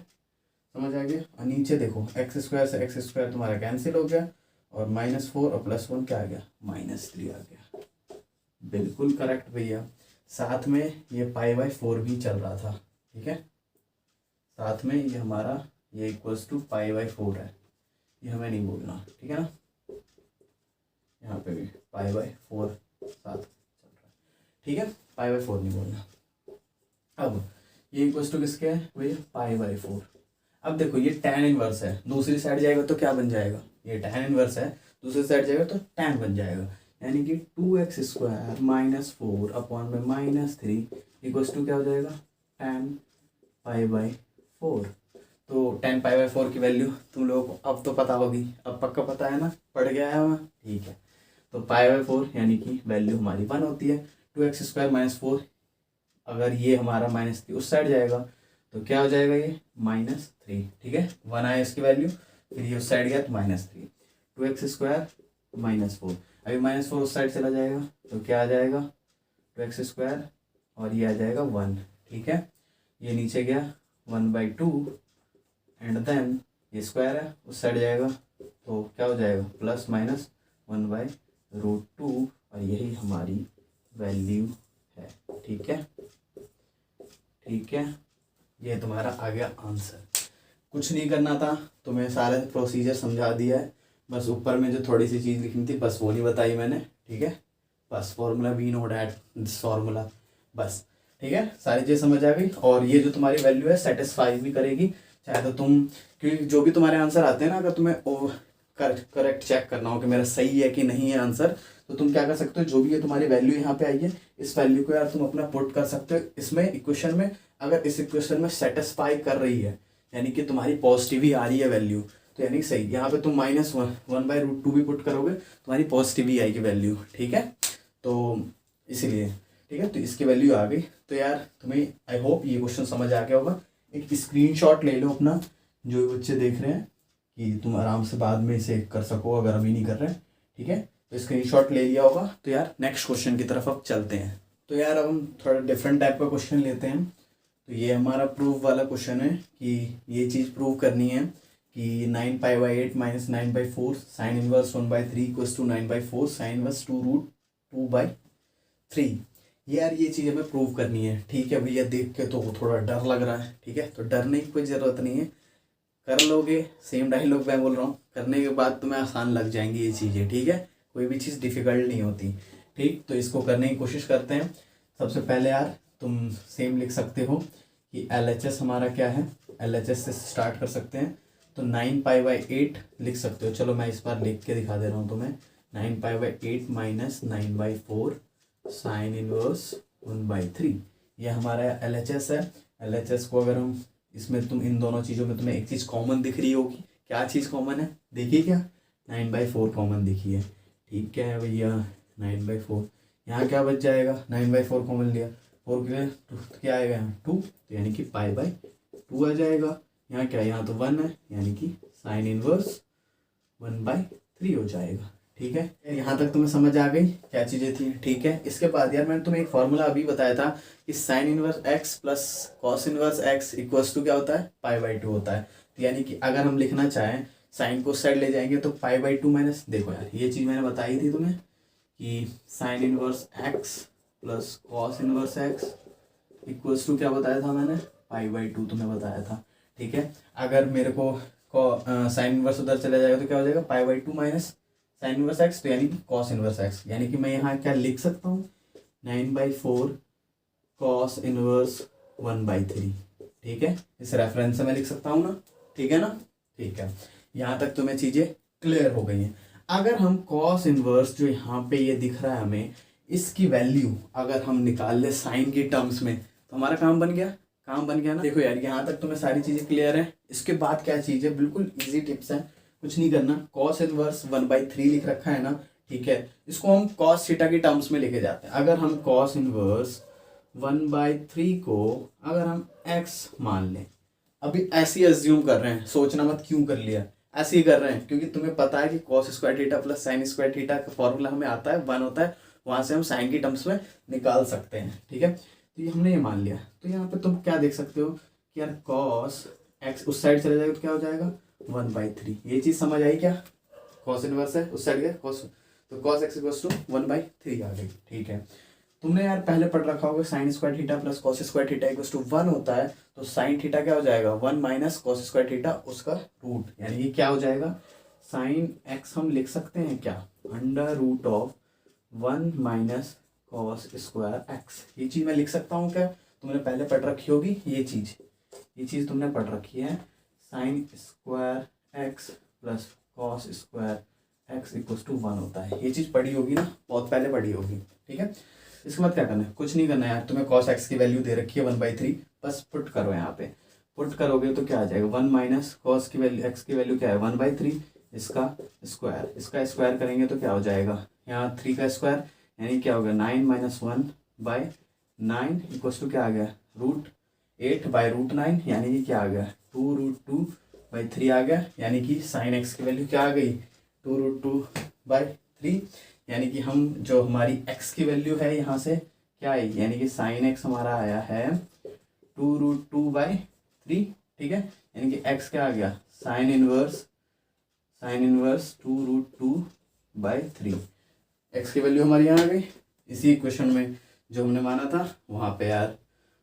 समझ आ गया? और नीचे देखो, एक्स स्क्वायर से एक्स स्क्वायर तुम्हारा कैंसिल हो गया, और -4 और +1 क्या आ गया, -3 आ गया। बिल्कुल करेक्ट भैया। साथ में ये π/4 भी चल रहा था, ठीक है। साथ में ये हमारा ये इक्वल्स टू π/4 है, ये हमें नहीं बोलना, ठीक है ना। यहाँ पे भी π/4 साथ चल रहा है, ठीक है, π/4 नहीं बोलना। अब ये इक्वल्स टू किसके है, वही π/4। अब देखो ये tan इनवर्स है, दूसरी साइड जाएगा तो क्या बन जाएगा, ये tan इनवर्स है, दूसरी साइड जाएगा तो tan बन जाएगा, यानी कि 2x स्क्वायर -4 अपॉन में -3 इक्वल्स टू क्या हो जाएगा, tan π/4। तो tan π/4 की वैल्यू तुम लोगों को अब तो पता होगी, अब पक्का पता है ना, पढ़ गया है वहाँ, ठीक है। तो π/4 यानी कि वैल्यू हमारी 1 होती है। 2x स्क्वायर -4, अगर ये हमारा -3 उस साइड जाएगा तो क्या हो जाएगा, ये -3, ठीक है। 1 आया इसकी वैल्यू, फिर ये उस साइड गया तो -3, 2x स्क्वायर -4, अभी -4 उस साइड चला जाएगा तो क्या आ जाएगा, 2x स्क्वायर और ये आ जाएगा 1, ठीक है। ये नीचे गया 1/2 एंड देन ये स्क्वायर है, उस साइड जाएगा तो क्या हो जाएगा +-1/√2 और यही हमारी वैल्यू है। ठीक है, ठीक है, ये तुम्हारा आ गया आंसर। कुछ नहीं करना था, तुम्हें सारा प्रोसीजर समझा दिया है, बस ऊपर में जो थोड़ी सी चीज़ लिखनी थी बस वो नहीं बताई मैंने। ठीक है, बस formula we know that this formula, बस। ठीक है, सारी चीज़ समझ आ गई। और ये जो तुम्हारी वैल्यू है सेटिस्फाई भी करेगी, चाहे तो तुम, क्योंकि जो भी तुम्हारे आंसर आते हैं ना, अगर तुम्हें करेक्ट चेक करना हो कि मेरा सही है कि नहीं है आंसर, तो तुम क्या कर सकते हो, जो भी ये तुम्हारी वैल्यू यहाँ पे आई है, इस वैल्यू को यार तुम अपना पुट कर सकते हो इसमें इक्वेशन में। अगर इस इक्वेशन में सेटिस्फाई कर रही है, यानी कि तुम्हारी पॉजिटिव ही आ रही है वैल्यू, तो यानी सही। यहाँ पे तुम -1/√2 भी पुट करोगे, तुम्हारी पॉजिटिव ही आएगी वैल्यू। ठीक है, तो इसीलिए ठीक है, तो इसकी वैल्यू आ गई। तो यार तुम्हें आई होप ये क्वेश्चन समझ आ गया होगा। एक स्क्रीनशॉट ले लो अपना, जो बच्चे देख रहे हैं, कि तुम आराम से बाद में इसे कर सको अगर अभी नहीं कर रहे हैं। ठीक है, तो स्क्रीनशॉट ले लिया होगा। तो यार नेक्स्ट क्वेश्चन की तरफ अब चलते हैं। तो यार अब हम थोड़ा डिफरेंट टाइप का क्वेश्चन लेते हैं। तो ये हमारा प्रूफ वाला क्वेश्चन है कि ये चीज़ प्रूव करनी है कि 9π/8 - 9/4 sine inverse 1/3 equals to 9/4 sine inverse 2√2/3। यार ये चीज़ हमें प्रूव करनी है। ठीक है भैया, देख के तो थोड़ा डर लग रहा है। ठीक है, तो डरने की कोई ज़रूरत नहीं है, कर लोगे। सेम डायलॉग मैं बोल रहा हूँ, करने के बाद तुम्हें आसान लग जाएंगी ये चीज़ें। ठीक है, कोई भी चीज़ डिफ़िकल्ट नहीं होती। ठीक, तो इसको करने की कोशिश करते हैं। सबसे पहले यार तुम सेम लिख सकते हो कि LHS हमारा क्या है, LHS से स्टार्ट कर सकते हैं। तो 9π/8 लिख सकते हो। चलो मैं इस बार लिख के दिखा दे रहा हूँ तुम्हें। 9π/8 - 9/4 साइन इनवर्स 1/3, ये हमारा LHS है। LHS को अगर हम इसमें, तुम इन दोनों चीज़ों में तुम्हें एक चीज़ कॉमन दिख रही होगी। क्या चीज़ कॉमन है, देखिए क्या, 9/4 कॉमन दिखी है। ठीक है भैया, 9/4, यहाँ क्या बच जाएगा, 9/4 कॉमन लिया, 4 के लिए तो क्या आएगा यहाँ 2, तो यानी कि π/2 आ जाएगा। यहाँ क्या है, यहाँ तो 1 है, यानी कि साइन इनवर्स 1/3 हो जाएगा। ठीक है, यहाँ तक तुम्हें समझ आ गई क्या चीज़ें थी। ठीक है, इसके बाद यार मैंने तुम्हें एक फॉर्मूला अभी बताया था कि sine inverse x plus cos inverse x equals to क्या होता है, π/2 होता है। तो यानी कि अगर हम लिखना चाहें, साइन को साइड ले जाएंगे तो π/2 माइनस, देखो यार ये चीज़ मैंने बताई थी तुम्हें कि sine inverse x plus cos inverse x equals to क्या बताया था मैंने, π/2 तुम्हें बताया था। ठीक है, अगर मेरे को साइन इनवर्स उधर चला जाएगा तो क्या हो जाएगा, π/2 माइनस साइन इनवर्स x, तो यानी कि कॉस इनवर्स x, यानी कि मैं यहाँ क्या लिख सकता हूँ, 9/4 कॉस इनवर्स 1/3। ठीक है, इस रेफरेंस से मैं लिख सकता हूँ ना। ठीक है ना, ठीक है, यहाँ तक तुम्हें चीज़ें क्लियर हो गई हैं। अगर हम कॉस इनवर्स जो यहाँ पे ये दिख रहा है हमें, इसकी वैल्यू अगर हम निकाल ले साइन के टर्म्स में, तो हमारा काम बन गया, काम बन गया ना। देखो यार यहाँ तक तुम्हें सारी चीज़ें क्लियर है। इसके बाद क्या चीज़ है, बिल्कुल इजी टिप्स है, कुछ नहीं करना। कॉस इनवर्स 1/3 लिख रखा है ना, ठीक है, इसको हम कॉस थीटा के टर्म्स में लेके जाते हैं। अगर हम कॉस इनवर्स 1/3 को अगर हम x मान लें, अभी ऐसे ही अज्यूम कर रहे हैं, सोचना मत क्यों कर लिया, ऐसे ही कर रहे हैं क्योंकि तुम्हें पता है कि cos square theta plus sign square theta का फॉर्मूला हमें आता है, 1 होता है, वहां से हम साइन की टर्म्स में निकाल सकते हैं। ठीक है, तो ये हमने ये मान लिया। तो यहाँ पे तुम क्या देख सकते हो कि यार कॉस x उस साइड चले जाएगा तो क्या हो जाएगा, 1/3। ये चीज़ समझ आई क्या, कॉस इनवर्स है उस साइड का कॉस, तो कॉस x इक्वल्स टू 1/3 आ गई। ठीक है, तुमने यार पहले पढ़ रखा होगा sine square theta plus cos square theta equals to 1 होता है। तो साइन थीटा क्या हो जाएगा, 1 माइनस कॉस स्क्वायर थीटा उसका रूट, यानी कि क्या हो जाएगा, साइन x हम लिख सकते हैं क्या, √1 माइनस कॉस स्क्वायर x। ये चीज़ मैं लिख सकता हूँ क्या, तुमने पहले पढ़ रखी होगी ये चीज़ तुमने पढ़ रखी है, sine square x plus cos square x equals to 1 होता है। ये चीज़ पढ़ी होगी ना, बहुत पहले पढ़ी होगी। ठीक है, इसके बाद क्या करना है, कुछ नहीं करना है यार, तुम्हें cos x की वैल्यू दे रखी है 1/3, बस पुट करो। यहाँ पे पुट करोगे तो क्या आ जाएगा, 1 माइनस कॉस की वैल्यू x की वैल्यू क्या है 1/3, इसका स्क्वायर करेंगे तो क्या हो जाएगा, यहाँ 3 का स्क्वायर यानी क्या हो गया 9 माइनस 1/9 इक्वल्स टू क्या आ गया, √8/√9, यानी कि क्या आ गया 2√2/3 आ गया। यानी कि साइन x की वैल्यू क्या आ गई 2√2/3, यानी कि हम जो हमारी x की वैल्यू है यहाँ से क्या आई, यानी कि साइन x हमारा आया है 2√2/3। ठीक है, यानी कि x क्या आ गया, sign inverse sign inverse 2√2/3। X की वैल्यू हमारी यहाँ आ गई। इसी इक्वेशन में जो हमने माना था वहाँ पे यार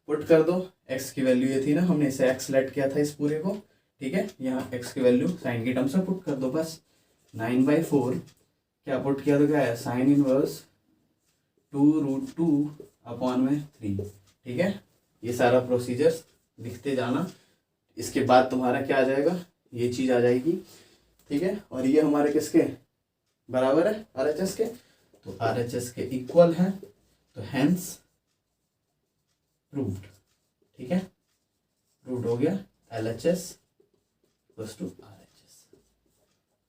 पुट कर दो। एक्स की वैल्यू ये थी ना, हमने इसे एक्स लेट किया था इस पूरे को, ठीक है। यहाँ एक्स की वैल्यू साइन की टर्म्स में पुट कर दो बस। 9/4 क्या पुट किया तो क्या है, साइन इनवर्स 2√2/3, ठीक है। ये सारा प्रोसीजर लिखते जाना। इसके बाद तुम्हारा क्या आ जाएगा, ये चीज़ आ जाएगी, ठीक है। और ये हमारे किसके बराबर है, RHS के, तो RHS के इक्वल है, तो हेंस प्रूव्ड, ठीक है। प्रूव्ड हो गया LHS equals to RHS।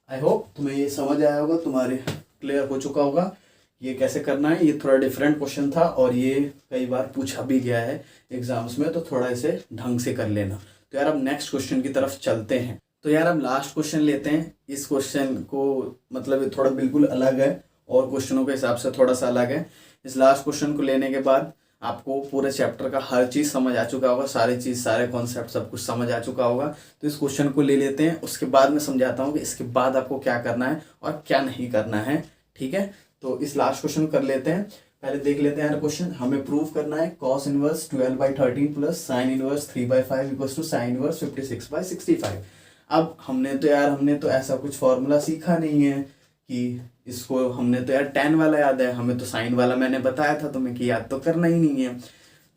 I hope तुम्हें ये समझ आया होगा, तुम्हारे क्लियर हो चुका होगा ये कैसे करना है। ये थोड़ा डिफरेंट क्वेश्चन था और ये कई बार पूछा भी गया है एग्जाम्स में, तो थोड़ा इसे ढंग से कर लेना। तो यार अब नेक्स्ट क्वेश्चन की तरफ चलते हैं। तो यार अब लास्ट क्वेश्चन लेते हैं। इस क्वेश्चन को मतलब ये थोड़ा बिल्कुल अलग है और क्वेश्चनों के हिसाब से थोड़ा सा अलग है। इस लास्ट क्वेश्चन को लेने के बाद आपको पूरे चैप्टर का हर चीज़ समझ आ चुका होगा, सारी चीज़, सारे कॉन्सेप्ट, सब कुछ समझ आ चुका होगा। तो इस क्वेश्चन को ले लेते हैं, उसके बाद मैं समझाता हूँ कि इसके बाद आपको क्या करना है और क्या नहीं करना है, ठीक है। तो इस लास्ट क्वेश्चन कर लेते हैं। पहले देख लेते हैं यार क्वेश्चन। हमें प्रूव करना है cos inverse 12/13 plus sine inverse 3/5 equals to sine inverse 56/65। अब हमने तो ऐसा कुछ फॉर्मूला सीखा नहीं है कि इसको, हमने तो यार tan वाला याद है, हमें तो साइन वाला मैंने बताया था तुम्हें कि याद तो करना ही नहीं है।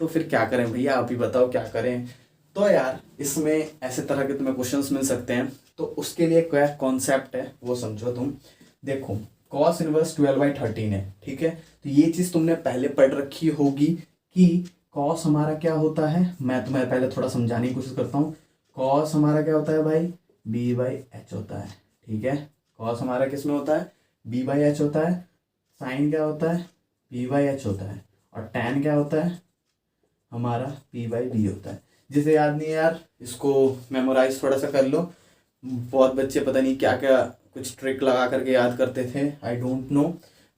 तो फिर क्या करें भैया, आप ही बताओ क्या करें। तो यार इसमें ऐसे तरह के तुम्हें क्वेश्चंस मिल सकते हैं, तो उसके लिए क्या कॉन्सेप्ट है वो समझो तुम। देखो कॉस इनवर्स 12/13 है, ठीक है। तो ये चीज़ तुमने पहले पढ़ रखी होगी कि कॉस हमारा क्या होता है। मैं तुम्हें पहले थोड़ा समझाने की कोशिश करता हूँ। कॉस हमारा क्या होता है भाई, B/H होता है, ठीक है। कॉस हमारा किस में होता है, B/H होता है। साइन क्या होता है, P/H होता है। और टैन क्या होता है हमारा, P/B होता है। जिसे याद नहीं है यार, इसको मेमोराइज थोड़ा सा कर लो। बहुत बच्चे पता नहीं क्या क्या कुछ ट्रिक लगा करके याद करते थे, आई डोंट नो,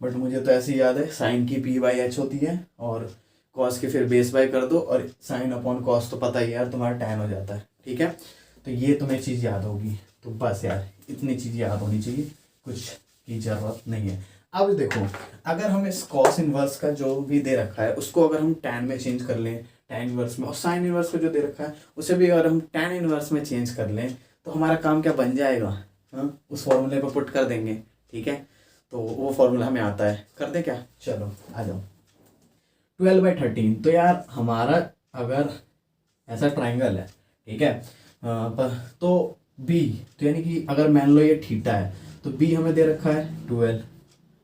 बट मुझे तो ऐसे ही याद है। साइन की P/H होती है और कॉस के फिर बेस बाय कर दो, और साइन अपॉन कॉस तो पता ही यार तुम्हारा टैन हो जाता है, ठीक है। तो ये तुम्हें चीज़ याद होगी। तो बस यार इतनी चीज़ याद होनी चाहिए, कुछ की ज़रूरत नहीं है। अब देखो, अगर हम इस कॉस इनवर्स का जो भी दे रखा है उसको अगर हम टैन में चेंज कर लें, टैन इनवर्स में, और साइन इनवर्स को जो दे रखा है उसे भी अगर हम टैन इनवर्स में चेंज कर लें, तो हमारा काम क्या बन जाएगा, हाँ, उस फॉर्मूले पर पुट कर देंगे, ठीक है। तो वो फॉर्मूला हमें आता है, कर दे क्या, चलो आ जाओ। 12/13, तो यार हमारा अगर ऐसा ट्राइंगल है, ठीक है, तो बी, तो यानी कि अगर मान लो ये थीटा है, तो बी हमें दे रखा है 12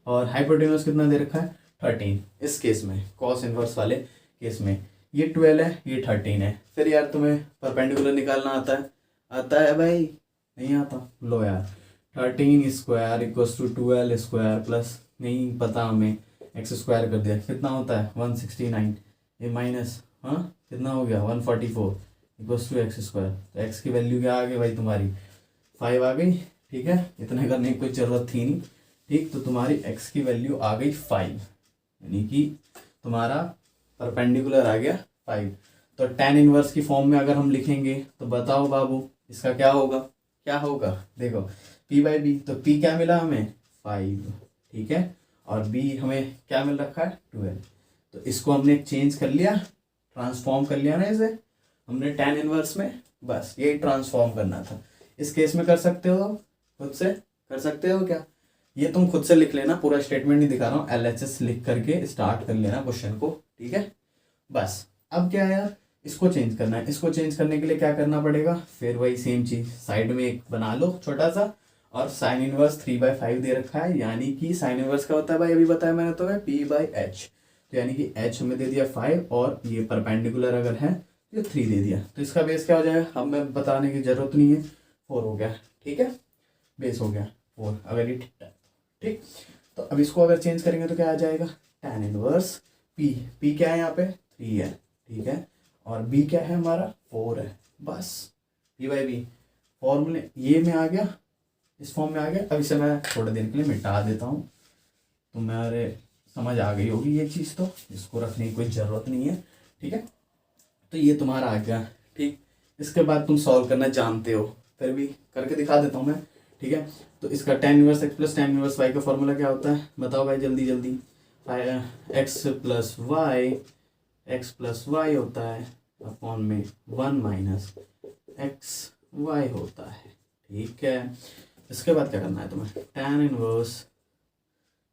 और हाइपोटेन्यूज कितना दे रखा है 13। इस केस में कॉस इनवर्स वाले केस में ये 12 है, ये 13 है। फिर यार तुम्हें परपेंडिकुलर निकालना आता है, आता है भाई, नहीं आता, लो यार 13 square equals to 12 square plus, नहीं पता हमें, एक्स स्क्वायर कर दिया, कितना होता है 169, ये माइनस, हाँ कितना हो गया 144 इक्वल्स टू एक्स स्क्वायर। तो एक्स की वैल्यू क्या आ गई भाई तुम्हारी 5 आ गई, ठीक है। इतने करने की कोई ज़रूरत थी नहीं, ठीक। तो तुम्हारी एक्स की वैल्यू आ गई 5, यानी कि तुम्हारा परपेंडिकुलर आ गया 5। तो टैन इनवर्स की फॉर्म में अगर हम लिखेंगे तो बताओ बाबू इसका क्या होगा, क्या होगा, देखो P/B, तो P क्या मिला हमें 5, ठीक है, और B हमें क्या मिल रखा है 12। तो इसको हमने चेंज कर लिया, ट्रांसफॉर्म कर लिया ना इसे हमने टैन इनवर्स में, बस यही ट्रांसफॉर्म करना था। इस केस में कर सकते हो, खुद से कर सकते हो क्या, ये तुम खुद से लिख लेना, पूरा स्टेटमेंट नहीं दिखा रहा हूँ, LHS लिख करके स्टार्ट कर लेना क्वेश्चन को, ठीक है। बस अब क्या है यार, इसको चेंज करना है। इसको चेंज करने के लिए क्या करना पड़ेगा, फिर वही सेम चीज, साइड में एक बना लो छोटा सा, और साइन इनवर्स 3/5 दे रखा है, यानी कि साइन इनवर्स का होता है भाई, अभी बताया मैंने तो है P/H, तो यानी कि H हमें दे दिया 5 और ये परपेंडिकुलर अगर है ये 3 दे दिया। तो इसका बेस क्या हो जाएगा, हमें बताने की जरूरत नहीं है, 4 हो गया, ठीक है, बेस हो गया 4 अगर ये ठीक। तो अब इसको अगर चेंज करेंगे तो क्या आ जाएगा, टैन इनवर्स P क्या है यहाँ पे 3 है, ठीक है, और B क्या है हमारा 4 है, बस P/B फॉर्मूले ये में आ गया, इस फॉर्म में आ गया। अब इसे मैं थोड़े दिन के लिए मिटा देता हूँ, तो मेरे समझ आ गई होगी ये चीज़, तो इसको रखने की कोई ज़रूरत नहीं है, ठीक है। तो ये तुम्हारा आ गया, ठीक। इसके बाद तुम सॉल्व करना जानते हो, फिर भी करके दिखा देता हूँ मैं, ठीक है। तो इसका tan inverse x plus tan inverse y का फॉर्मूला क्या होता है, बताओ भाई जल्दी जल्दी। x प्लस वाई होता है अपॉन में 1 माइनस एक्स वाई होता है, ठीक है। इसके बाद क्या करना है तुम्हें, tan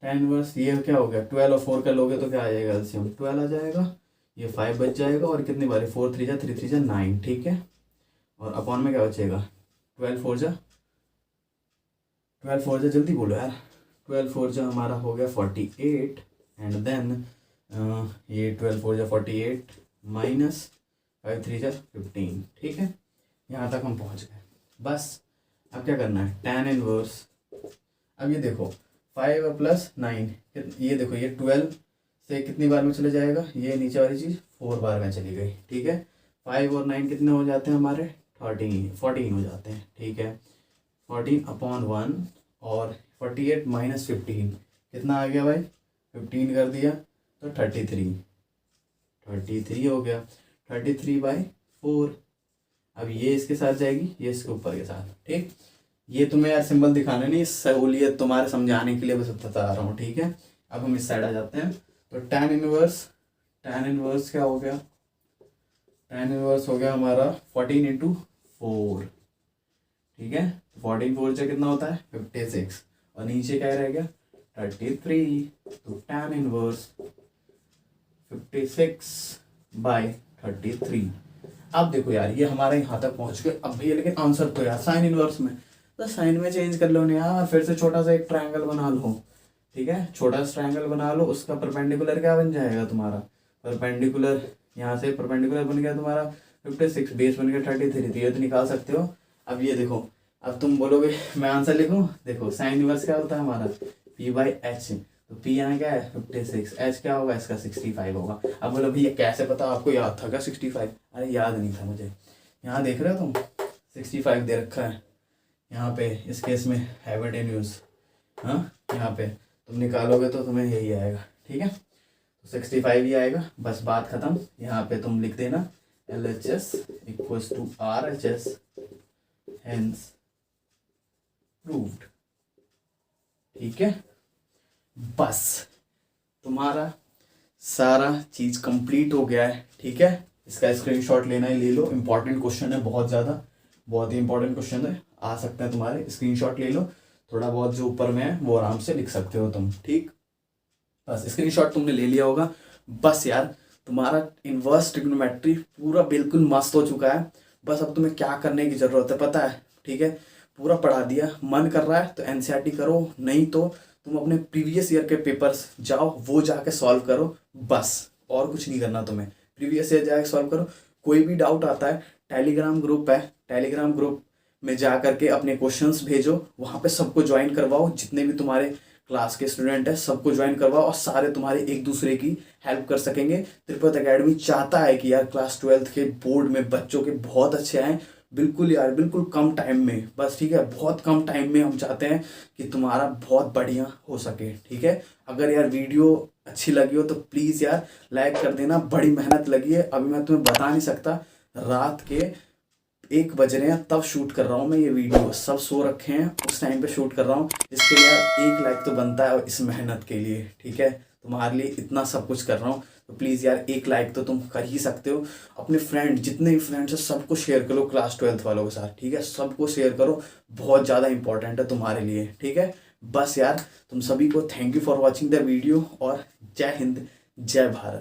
इनवर्स ये क्या हो गया, 12 और 4 का लोगे तो क्या आ जाएगा, एलसीएम 12 आ जाएगा, ये 5 बच जाएगा और कितनी बारी 4 3 जा 3 3 जा 9, ठीक है। और अपॉन में क्या बचेगा, 12 4 जा जल्दी बोलो यार, 12 4 जा हमारा हो गया 48 एंड देन ये 12 4 जा 48 माइनस 5 3 जा 15, ठीक है। यहाँ तक हम पहुँच गए। बस अब क्या करना है, tan इनवर्स, अब ये देखो 5 प्लस 9, ये देखो ये 12 से कितनी बार में चले जाएगा, ये नीचे वाली चीज़ 4 बार में चली गई, ठीक है। 5 और 9 कितने हो जाते हैं हमारे, 14 हो जाते हैं, ठीक है। 14 अपॉन 1 और 48 माइनस 15 कितना आ गया भाई, 15 कर दिया तो 33 हो गया, 33/4। अब ये इसके साथ जाएगी, ये इसके ऊपर के साथ, ठीक। ये तुम्हें यार सिंबल दिखाने नहीं, सहूलियत तुम्हारे समझाने के लिए बस बता रहा हूँ, ठीक है। अब हम इस साइड आ जाते हैं। तो tan इनवर्स क्या हो गया, tan इनवर्स हो गया हमारा 14 × 4, ठीक है। 14 4 से कितना होता है 56 और नीचे क्या रह गया 33, तो tan इनवर्स 56/33। अब देखो यार ये हमारे यहाँ तक पहुँच गए। अब भैया लेकिन आंसर तो यार साइन इनवर्स में, तो साइन में चेंज कर लो ना यार, फिर से छोटा सा एक ट्रायंगल बना लो, ठीक है। छोटा सा ट्रायंगल बना लो, उसका परपेंडिकुलर क्या बन जाएगा तुम्हारा, परपेंडिकुलर यहाँ से परपेंडिकुलर बन गया तुम्हारा 56, बेस बन गया 33, तो ये तो निकाल सकते हो। अब ये देखो, अब तुम बोलोगे मैं आंसर लिखूं, देखो साइन इनवर्स क्या होता है हमारा p/h, तो p यहाँ क्या है 56, h क्या होगा इसका 65 होगा। अब बोलो भैया कैसे पता, आपको याद था क्या 65, अरे याद नहीं था मुझे, यहाँ देख रहे हो तुम 65 दे रखा है यहाँ पे, इस केस में हाइपोटेन्यूज, हाँ यहाँ पे तुम निकालोगे तो तुम्हें यही आएगा, ठीक है। तो 65 ही आएगा, बस बात खत्म। यहाँ पे तुम लिख देना LHS equals to RHS, hence proved, ठीक है। बस तुम्हारा सारा चीज कंप्लीट हो गया है, ठीक है। इसका स्क्रीनशॉट लेना है ले लो, इंपॉर्टेंट क्वेश्चन है, बहुत ज़्यादा, बहुत ही इंपॉर्टेंट क्वेश्चन है, आ सकते हैं तुम्हारे, स्क्रीनशॉट ले लो। थोड़ा बहुत जो ऊपर में है वो आराम से लिख सकते हो तुम, ठीक। बस स्क्रीनशॉट तुमने ले लिया होगा। बस यार तुम्हारा इनवर्स ट्रिग्नोमेट्री पूरा बिल्कुल मस्त हो चुका है। बस अब तुम्हें क्या करने की ज़रूरत है पता है, ठीक है। पूरा पढ़ा दिया, मन कर रहा है तो एनसीईआरटी करो, नहीं तो तुम अपने प्रीवियस ईयर के पेपर्स जाओ, वो जाके सॉल्व करो, बस और कुछ नहीं करना तुम्हें। प्रीवियस ईयर जाके सॉल्व करो, कोई भी डाउट आता है टेलीग्राम ग्रुप है, टेलीग्राम ग्रुप में जा करके अपने क्वेश्चंस भेजो, वहाँ पे सबको ज्वाइन करवाओ, जितने भी तुम्हारे क्लास के स्टूडेंट है सबको ज्वाइन करवाओ और सारे तुम्हारे एक दूसरे की हेल्प कर सकेंगे। त्रिपत एकेडमी चाहता है कि यार क्लास 12th के बोर्ड में बच्चों के बहुत अच्छे आए, बिल्कुल यार, बिल्कुल कम टाइम में, बस ठीक है, बहुत कम टाइम में हम चाहते हैं कि तुम्हारा बहुत बढ़िया हो सके, ठीक है। अगर यार वीडियो अच्छी लगी हो तो प्लीज़ यार लाइक कर देना, बड़ी मेहनत लगी है, अभी मैं तुम्हें बता नहीं सकता, रात के 1 बज रहे हैं तब शूट कर रहा हूँ मैं ये वीडियो, सब सो रखे हैं उस टाइम पे शूट कर रहा हूँ, इसके लिए यार 1 लाइक तो बनता है इस मेहनत के लिए, ठीक है। तुम्हारे लिए इतना सब कुछ कर रहा हूँ तो प्लीज़ यार 1 लाइक तो तुम कर ही सकते हो। अपने फ्रेंड जितने भी फ्रेंड्स हैं सबको शेयर करो क्लास 12th वालों के साथ, ठीक है, सबको शेयर करो, बहुत ज़्यादा इंपॉर्टेंट है तुम्हारे लिए, ठीक है। बस यार तुम सभी को thank you for watching the video और जय हिंद जय भारत।